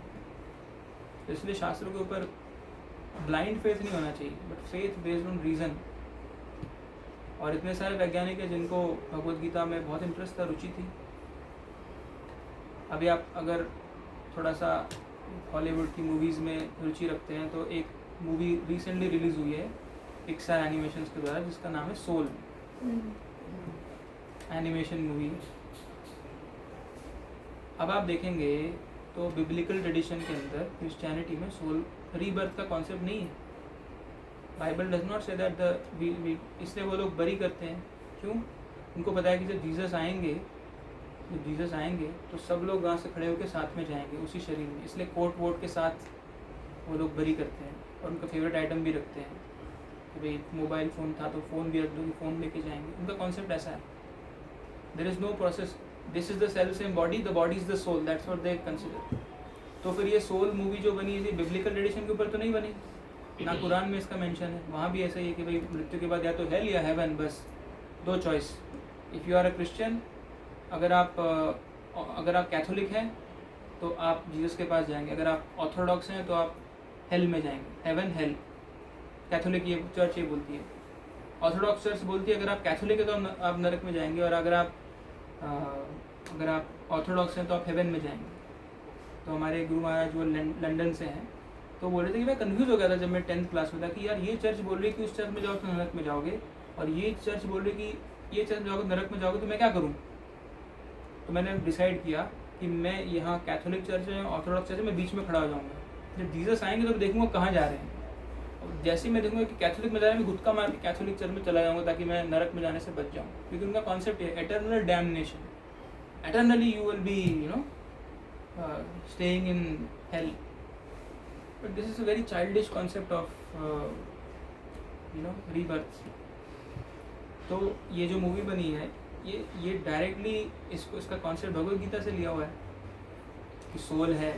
तो इसलिए शास्त्रों के ऊपर ब्लाइंड फेथ नहीं होना चाहिए, but faith based on reason. और इतने सारे वैज्ञानिक हैं जिनको भगवद गीता में बहुत इंटरेस्ट था, रुचि थी। अभी आप अगर थोड़ा सा हॉलीवुड की मूवीज़ में रुचि रखते हैं तो एक मूवी रिसेंटली रिलीज़ हुई है पिक्सार एनिमेशंस के द्वारा, जिसका नाम है सोल। Animation movie. अब आप देखेंगे तो बिब्लिकल ट्रेडिशन के अंदर क्रिश्चियनिटी में सोल रीबर्थ का कॉन्सेप्ट नहीं है। Bible does not say that इसलिए वो लोग बरी करते हैं। क्यों? उनको पता है कि जब जीसस आएंगे तो सब लोग वहाँ से खड़े होकर साथ में जाएंगे उसी शरीर में, इसलिए कोट वोट के साथ वो लोग बरी करते हैं और उनका फेवरेट आइटम भी रखते हैं कि भाई मोबाइल फ़ोन था तो फ़ोन भी रख दो, फ़ोन लेके जाएंगे। उनका कॉन्सेप्ट ऐसा है, there is no process, this is the self same body, the body is the soul, that's what they consider. तो फिर ये सोल मूवी जो बनी है बिब्लिकल ट्रेडिशन के ऊपर तो नहीं बनी, ना कुरान में इसका मेंशन है। वहाँ भी ऐसा ही है कि भाई मृत्यु के बाद या तो हेल या हेवन, बस दो choice. If you are a Christian, अगर आप कैथोलिक हैं तो आप जीसस के पास जाएंगे, अगर आप ऑर्थोडॉक्स हैं तो आप हेल में जाएंगे, हेवन हेल। कैथोलिक ये चर्च ये बोलती है, ऑर्थोडॉक्स चर्च बोलती है अगर आप कैथोलिक है तो आप नरक में जाएंगे, और अगर आप ऑर्थोडॉक्स हैं तो आप हेवन में जाएंगे। तो हमारे गुरु महाराज वो लंदन से हैं, तो बोल रहे थे कि मैं कंफ्यूज हो गया था जब मैं 10th क्लास में था कि यार ये चर्च बोल रही है कि उस चर्च में जाओ तो नरक में जाओगे, और ये चर्च बोल रही है कि ये चर्च में जाओगे नरक में जाओगे, तो मैं क्या करूँ। तो मैंने डिसाइड किया कि मैं यहाँ कैथोलिक चर्च है, ऑर्थोडॉक्स चर्च है, मैं बीच में खड़ा हो जाऊँगा। जब जीसस आएंगे तो देखूँगा कहाँ जा रहे हैं, और जैसे ही मैं देखूँगा कि कैथोलिक में जा रहे हैं, मैं गुटका मार के कैथोलिक चर्च में चला जाऊँगा ताकि मैं नरक में जाने से बच जाऊँ, क्योंकि उनका कॉन्सेप्ट है eternal damnation, eternally you will be staying in hell. But this is a very childish concept of rebirth. तो ये जो मूवी बनी है ये डायरेक्टली इसका कॉन्सेप्ट भगवद गीता से लिया हुआ है कि सोल है,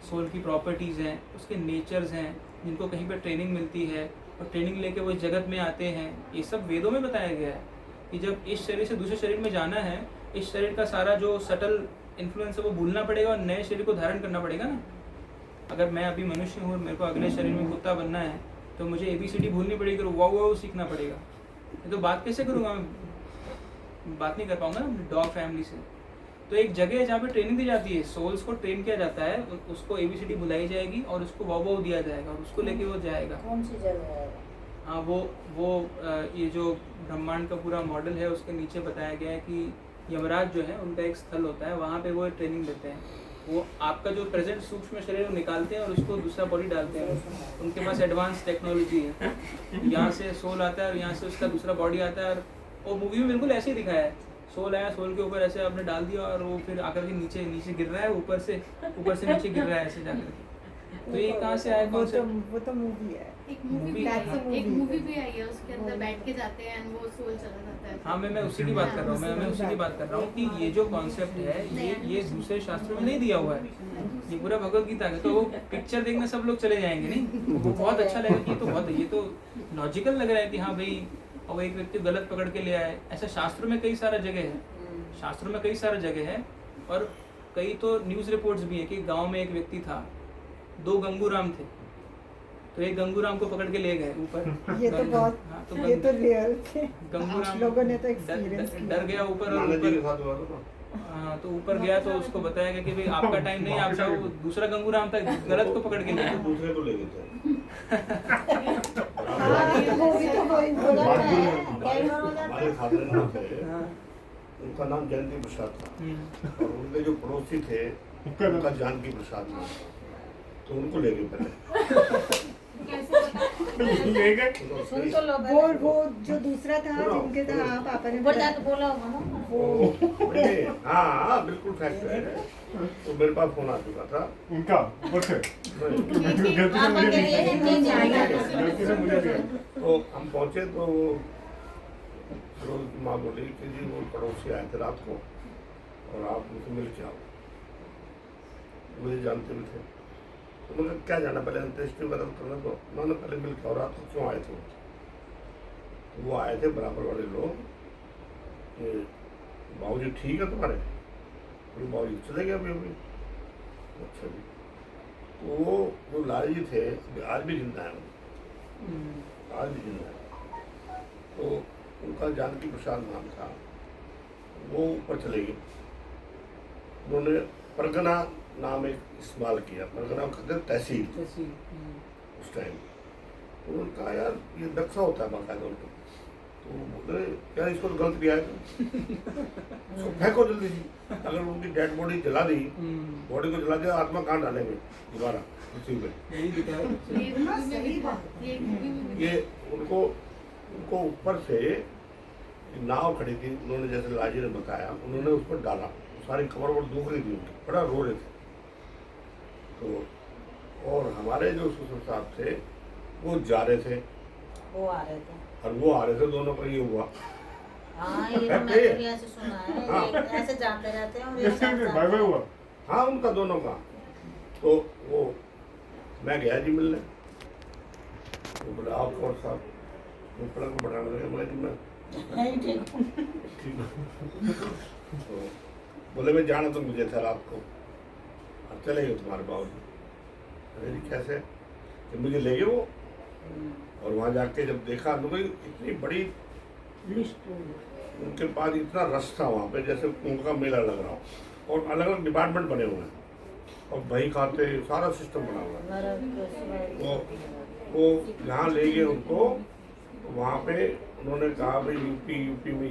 सोल की प्रॉपर्टीज़ हैं, उसके नेचर्स हैं जिनको कहीं पर ट्रेनिंग मिलती है, और ट्रेनिंग लेके वो इस जगत में आते हैं। ये सब वेदों में बताया गया है कि जब इस शरीर से दूसरे शरीर में जाना है, इस शरीर का सारा जो सटल इन्फ्लुएंस है वो भूलना पड़ेगा और नए शरीर को धारण करना पड़ेगा ना। अगर मैं अभी मनुष्य हूँ और मेरे को अगले शरीर में कुत्ता बनना है तो मुझे ABCD भूलनी पड़ेगी और वाव सीखना पड़ेगा। ये तो बात कैसे करूँगा, मैं बात नहीं कर पाऊंगा ना डॉग फैमिली से। तो एक जगह है जहाँ पे ट्रेनिंग दी जाती है, सोल्स को ट्रेन किया जाता है, उसको ABCD बुलाई जाएगी और उसको वाव दिया जाएगा और उसको लेके वो जाएगा। कौन सी जगह है? हाँ, वो ये जो ब्रह्मांड का पूरा मॉडल है उसके नीचे बताया गया है कि यमराज जो है उनका एक स्थल होता है, वहाँ पे वो ट्रेनिंग देते हैं। वो आपका जो प्रेजेंट सूक्ष्म शरीर निकालते हैं और उसको दूसरा बॉडी डालते हैं। उनके पास एडवांस टेक्नोलॉजी है, यहाँ से सोल आता है और यहाँ से उसका दूसरा बॉडी आता है। और वो मूवी में बिल्कुल ऐसे ही दिखाया है, सोल आया, सोल के ऊपर ऐसे आपने डाल दिया और वो फिर आकर के नीचे गिर रहा है, ऊपर से नीचे गिर रहा है ऐसे जाकर के। तो ये कहाँ से आया कॉन्सेप्ट? वो तो मूवी है, एक मूवी भी आई है, उसके अंदर बैठ के जाते हैं और वो सोल चला जाता है। हाँ, मैं उसी की बात कर रहा हूँ, मैं उसी की बात कर रहा हूँ कि ये जो कॉन्सेप्ट है ये दूसरे शास्त्रों में नहीं दिया हुआ है, ये पूरा भगवद गीता है। तो वो पिक्चर देखने सब लोग चले जाएंगे नहीं, वो बहुत अच्छा लगेगा कि ये तो लॉजिकल लग रहा है कि हाँ भाई, और एक व्यक्ति गलत पकड़ के ले आए। ऐसा शास्त्रों में कई सारा जगह है, और कई तो न्यूज़ रिपोर्ट्स भी है कि गाँव में एक व्यक्ति था, 2 गंगूराम थे, तो एक गंगूराम को पकड़ के ले गए ऊपर। ये तो बहुत हाँ, ये तो रियल थे, गंगूराम लोगों ने तो एक्सपीरियंस डर गया ऊपर, और ऊपर हाँ तो ऊपर गया तो उसको बताया गया कि भाई आपका टाइम नहीं, आपका वो दूसरा गंगूराम था, गलत को पकड़ के ले गया। दूसरे को ले गए थे। हमारे फादर इन लॉ थे, उनका नाम जयंती प्रसाद था, और उनके जो पड़ोसी थे उनका जानकी प्रसाद नाम था, तो उनको ले गए पहले। ले गए सुन तो लो, वो जो दूसरा था जिनके साथ पापा ने बोला तो बोला होगा ना वो। हाँ बिल्कुल फैक्ट है। तो मेरे पास फोन आ चुका था उनका तो हम पहुंचे तो फिरोज की माँ बोली कि जी वो पड़ोसी आए थे रात को और आप उनसे मिल के आओ। मुझे जानते भी थे, तो मुझे क्या जाना, पहले अंत्येष्टि वगैरह करना, तो उन्होंने पहले मिल के, और रात को क्यों आए थे? वो आए थे बराबर वाले लोग कि बाबूजी ठीक है तुम्हारे? बोले बाबूजी चले गए अभी अभी। अच्छा जी। तो वो जो लाल जी थे आज भी जिंदा है, आज भी जिंदा है। तो उनका जानकी प्रसाद नाम था, वो ऊपर चले गए। उन्होंने परगना नाम एक इस्तेमाल किया, परगना कहते हैं तहसील उस टाइम। तो उन्होंने कहा यार ये नक्शा होता है बाकायदा उनको। तो बोले यार इसको तो गलत किया है, इसको फेंको जल्दी जी। अगर उनकी डेड बॉडी जला दी, बॉडी को जला दिया, आत्मा कहाँ डालेंगे दोबारा पृथ्वी पे? ये उनको ऊपर से नाव खड़ी थी, उन्होंने जैसे लाजी ने बताया, उन्होंने उस पर डाला, सारी कमर वमर दुख रही थी उनकी, बड़ा रो रहे थे। तो और हमारे जो ससुर साहब थे वो जा रहे थे वो आ रहे थे। और वो आ रहे थे, दोनों का ये हुआ। हाँ ये तो मैंने भी ऐसे सुना है। हाँ। ये ऐसे जाते रहते हैं और ये कैसे साथ जाते बाय बाय हैं। हुआ? हाँ उनका दोनों का। तो वो मैं गया जी मिलने, वो बोला आप कौन साहब, वो पलक को बढ़ाने लगे, बोले कि मैं नहीं ठीक हूँ। ठीक हूँ। तो बोले मैं जाना तो मुझे था रात को, अब चले गए तुम्हारे बाबूजी। अरे जी कैसे, कि मुझे ले गए वो, और वहाँ जाके जब देखा तो भाई इतनी बड़ी लिस्ट उनके पास इतना रस था वहाँ पे जैसे उनका मेला लग रहा हो, और अलग अलग डिपार्टमेंट बने हुए हैं, और भाई खाते सारा सिस्टम बना हुआ है। नरक वो यहाँ ले गए उनको, वहाँ पे उन्होंने कहा भाई यूपी में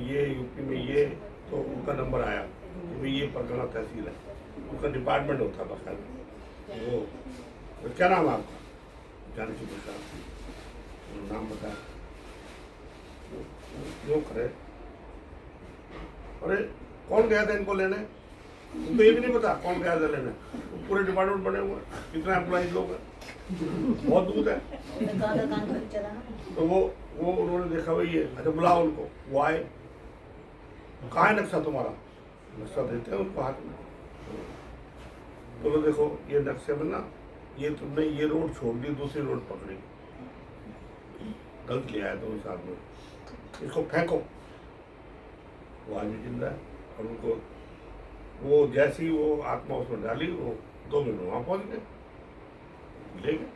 ये, तो उनका नंबर आया कि भाई ये परगना तहसील है, उनका डिपार्टमेंट होता है बकायदा। वो तो क्या नाम है आपका? जानकी प्रसाद। नाम बताया, क्यों करे? अरे कौन गया था इनको लेने? उनको ये भी नहीं पता कौन गया था लेने। पूरे डिपार्टमेंट बने हुए हैं, कितना एम्प्लॉइज लोग हैं, बहुत दूर है। तो वो उन्होंने देखा भाई ये, अच्छा बुलाओ उनको। वो आए, कहाँ है नक्शा तुम्हारा? नक्शा देते हैं उनको हाथ में। तो देखो ये नक्शे में ना, ये तुमने ये रोड छोड़ दी, दूसरी रोड पकड़ी, गलत लिया है दोनों साथ में, इसको फेंको। वो आज भी जिंदा है, और उनको वो जैसी वो आत्मा उसमें डाली, वो 2 मिनट में वहाँ पहुँच गए, ले गए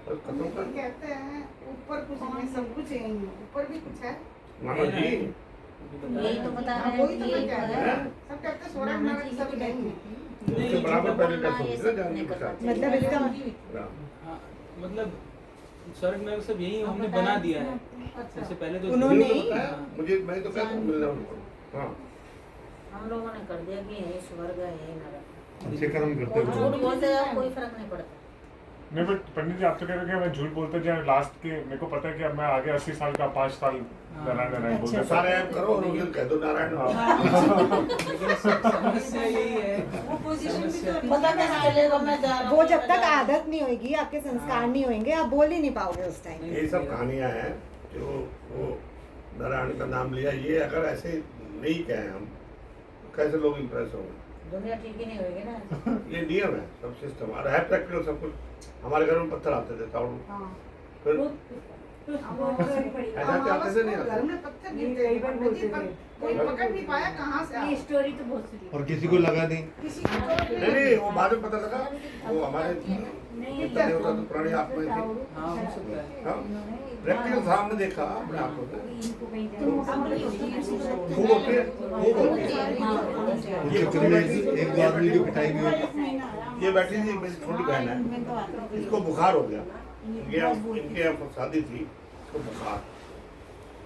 और खत्म कर। कहते हैं ऊपर कुछ नहीं, सब कुछ यही है, ऊपर भी कुछ है। मानो जी यही तो बता रहे वही तो मैं हैं कह कि रही ये हूँ। सब कहते हैं स्वर्ग नरक सब नहीं है। उसके बराबर पहले का सोच ना जानकी प्रसाद। मतलब इसका हाँ, मतलब स्वर्ग नरक सब यही हमने बना दिया है। सबसे पहले तो उन्होंने मुझे ही- तो बताया, मुझे मैं तो कहता हूँ मिलना उनको। हाँ हम लोगों ने कर दिया कि यही स्वर्ग है यही नरक। अच्छे कर्म करते कोई हुए। झूठ बोलते हैं कोई फर्क नहीं पड़ता। नहीं बट पंडित जी आप तो कह रहे हो कि मैं झूठ बोलता जाए, लास्ट के मेरे को पता है कि अब मैं आगे 80 साल का 5 साल नारायण बोलता तो सारे ऐप करो और उस दिन कह दो नारायण। लेकिन समस्या यही है, पता कैसे चलेगा मैं जा रहा हूँ। वो जब तक आदत नहीं होगी, आपके संस्कार नहीं होंगे, आप बोल ही नहीं पाओगे उस टाइम। ये सब कहानियां हैं जो वो नारायण का नाम लिया, ये अगर ऐसे नहीं कहें हम, कैसे लोग इम्प्रेस होंगे? दुनिया ठीक ही नहीं होगी ना। ये नियम है, सब सिस्टम और है प्रैक्टिकल सब कुछ। हमारे घर में पत्थर आते थे ताऊ, फिर ऐसा क्या आते थे नहीं घर आते? में पत्थर गिरते हैं, पंडित जी, पर कोई पकड़ नहीं पाया कहाँ से आया। स्टोरी तो बहुत सुनी। और किसी को लगा नहीं। किसी को तो नहीं वो बाद में पता लगा, वो हमारे इतना नहीं होता तो पुरानी आत्माएं थी। हाँ हो सकता है। हाँ प्रैक्टिकल सामने देखा अपने आंखों से, खूब होती है, खूब होती है। उस चक्कर में एक दो आदमी की पिटाई भी हुई। ये बैठी थी, मेरी छोटी बहन है, इसको बुखार हो गया, इनके यहाँ शादी थी, इसको बुखार,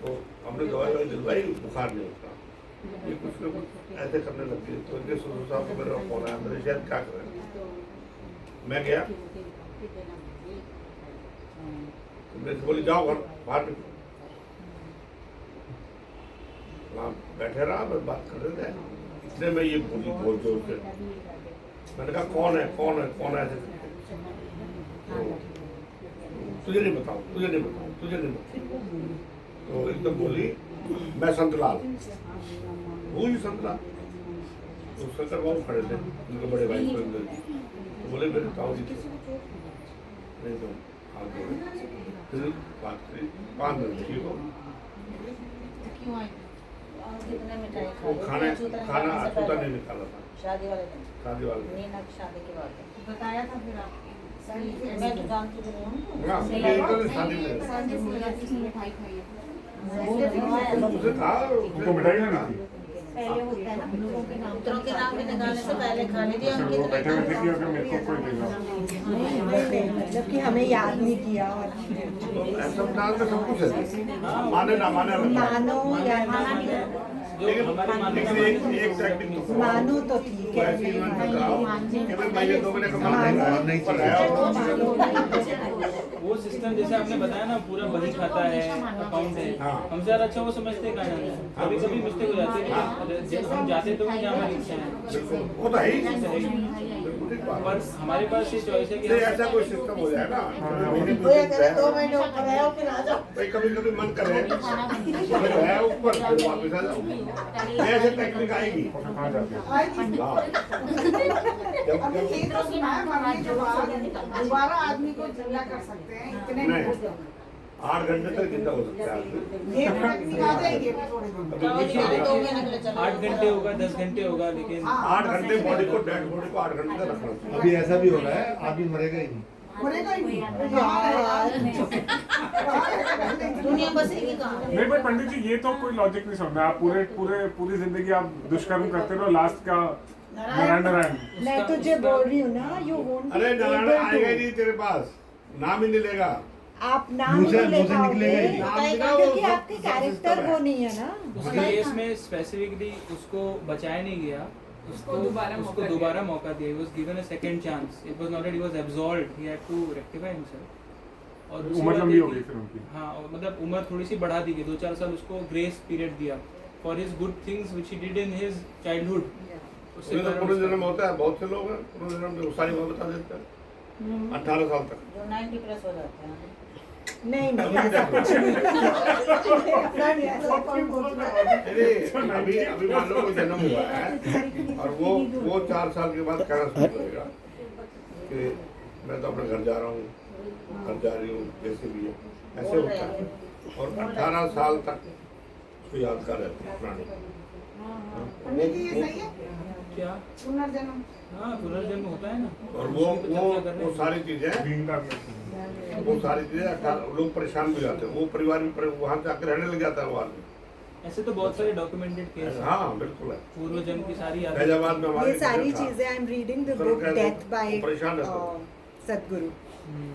तो हमने दवाई दिलवाई, बुखार नहीं होता। ये कुछ ना कुछ ऐसे करने लगती है। तो इनके ससुर साहब को मेरा फोन आया, मेरे शायद क्या करें। मैं गया, मैं बोली जाओ घर बाहर निकलो। वहाँ बैठे रहा, मैं बात कर रहे थे, इतने में ये बोली बहुत जोर से। मैंने कहा कौन है कौन है कौन है? तो तुझे नहीं बताऊँ, तुझे नहीं बताऊँ, तुझे नहीं बताऊँ। तो एकदम बोली मैं संतलाल, वो ही संतलाल। तो शंकर बाबू खड़े थे, उनके बड़े भाई सुरेंद्र जी, तो बोले मेरे ताऊ जी थे, नहीं तो हाथ जोड़े, फिर बात करी, 5 मिनट ठीक हो। क्यों आए? कितने मिठाई वो खाई। खाना अछूता नहीं निकाला था शादी वाले दिन। शादी वाले दिन। नीना की शादी के बाद। बताया था फिर आपके मैं तो जानती भी नहीं हूँ। हाँ, मुझे इधर शादी में संजय सिंह की मिठाई खाई है। वो बनवाया लोग। मुझे था उनको मिठाई नहीं थी। पहले होता है ना लोगों के नाम। पुत्रों के नाम के निकालने से पहले खा ली थी अच्छा, उनकी वो बैठे हुए थे कि तरह। अगर मेरे को कोई देगा। नहीं, मतलब कि हमें याद नहीं किया। ऐसा डाल के सब कुछ है, माने ना माने अलग बात। मानो या ना मानो, जो हमारी लेकिन मान्यता एक टैक्टिक तो करो। मानो तो ठीक है। ऐसी इवेंट में कराओ कि भाई महीने 2 महीने का मान मान नहीं नहीं पर है और मानो नहीं। वो सिस्टम जैसे आपने बताया ना, पूरा बही खाता है, अकाउंट है, हाँ। हमसे ज़्यादा अच्छा वो समझते हैं कहाँ जाना है। कभी कभी मिस्टेक हो जाती है, लेकिन हम जाते तो हैं जहाँ हमारी इच्छा है। बिल्कुल वो तो है ही, बिल्कुल ठीक बात पर है। हमारे पास ये चॉइस है कि नहीं, हम ऐसा कोई सिस्टम हो जाए ना, भैया कह रहे 2 महीने ऊपर है फिर आ जाओ। भाई कभी कभी मन करे अगर है ऊपर फिर वापस आ जाओ, ऐसे टेक्निक आएगी। कहाँ जाते हैं? आएगी। हाँ। जब अभी ये तो सुना है मरने के बाद दोबारा आदमी को जिंदा कर सकते हैं इतने नहीं, 8 घंटे तक जिंदा हो सकता है आदमी। ये टेक्निक आ जाएगी अभी थोड़े दिन। देखिए 8 घंटे होगा, 10 घंटे होगा, लेकिन 8 घंटे बॉडी को, डेड बॉडी को 8 घंटे तक रखना चाहिए। अभी ऐसा भी हो रहा है, आदमी मरेगा ही नहीं। मरेगा ही नहीं। यहाँ रहेगा। दुनिया बसेगी कहाँ? नहीं भाई पंडित जी, ये तो कोई लॉजिक नहीं समझ में। आप पूरी जिंदगी आप दुष्कर्म करते रहो, लास्ट का नारायण। मैं तुझे बोल रही हूँ ना, यू वोंट अरे नारायण आएगा ही नहीं तेरे पास, नाम ही नहीं लेगा। आप नाम मुझे नहीं ले निकलेगा ही पाओगे नहीं। क्योंकि आपके कैरेक्टर वो नहीं है ना। उस केस में स्पेसिफिकली उसको बचाया नहीं गया, उसको दोबारा मौका दिया। He was given a second chance. It was not that he was absolved. He had to rectify himself. और दूसरी उम्र बात लंबी ये हो कि- गई फिर उनकी। हाँ, और मतलब उम्र थोड़ी सी बढ़ा दी गई, 2-4 साल उसको ग्रेस पीरियड दिया for his good things which he did in his childhood. उससे उसमें तो कारण पुनर्जन्म होता है, बहुत से लोग हैं पुनर्जन्म में सारी बात बता देते हैं 18 साल तक। जो 90 प्लस हो जाते हैं। नहीं नहीं ऐसा कुछ नहीं। अपना नहीं, ऐसा कौन बोल रहा है? नहीं, अभी अभी मान लो कोई जन्म हुआ है और वो 4 साल के बाद कहना शुरू करेगा कि मैं तो अपने घर जा रहा हूँ, घर जा रही हूँ, जैसे भी है ऐसे होता है। और 18 साल तक उसको यादगार रहती है पुरानी। पंडित जी ये सही है क्या? पुनर्जन्म। हाँ, पुनर्जन्म होता है ना। और उसी पे चर्चा कर रहे वो हैं। सारी चीजें, Reincarnation। वो सारी चीजें 18 लोग परेशान भी हो जाते हैं, वो परिवार भी वहाँ जाकर रहने लग जाता है वो आदमी। ऐसे तो बहुत सारे डॉक्यूमेंटेड केस हैं। हाँ बिल्कुल है। पूर्व जन्म की सारी यादें। फैजाबाद में हमारे ये सारी था। चीजें I am reading the sir book कहते- डेथ बाय वो परेशान रहते थे। सदगुरु। हम्म।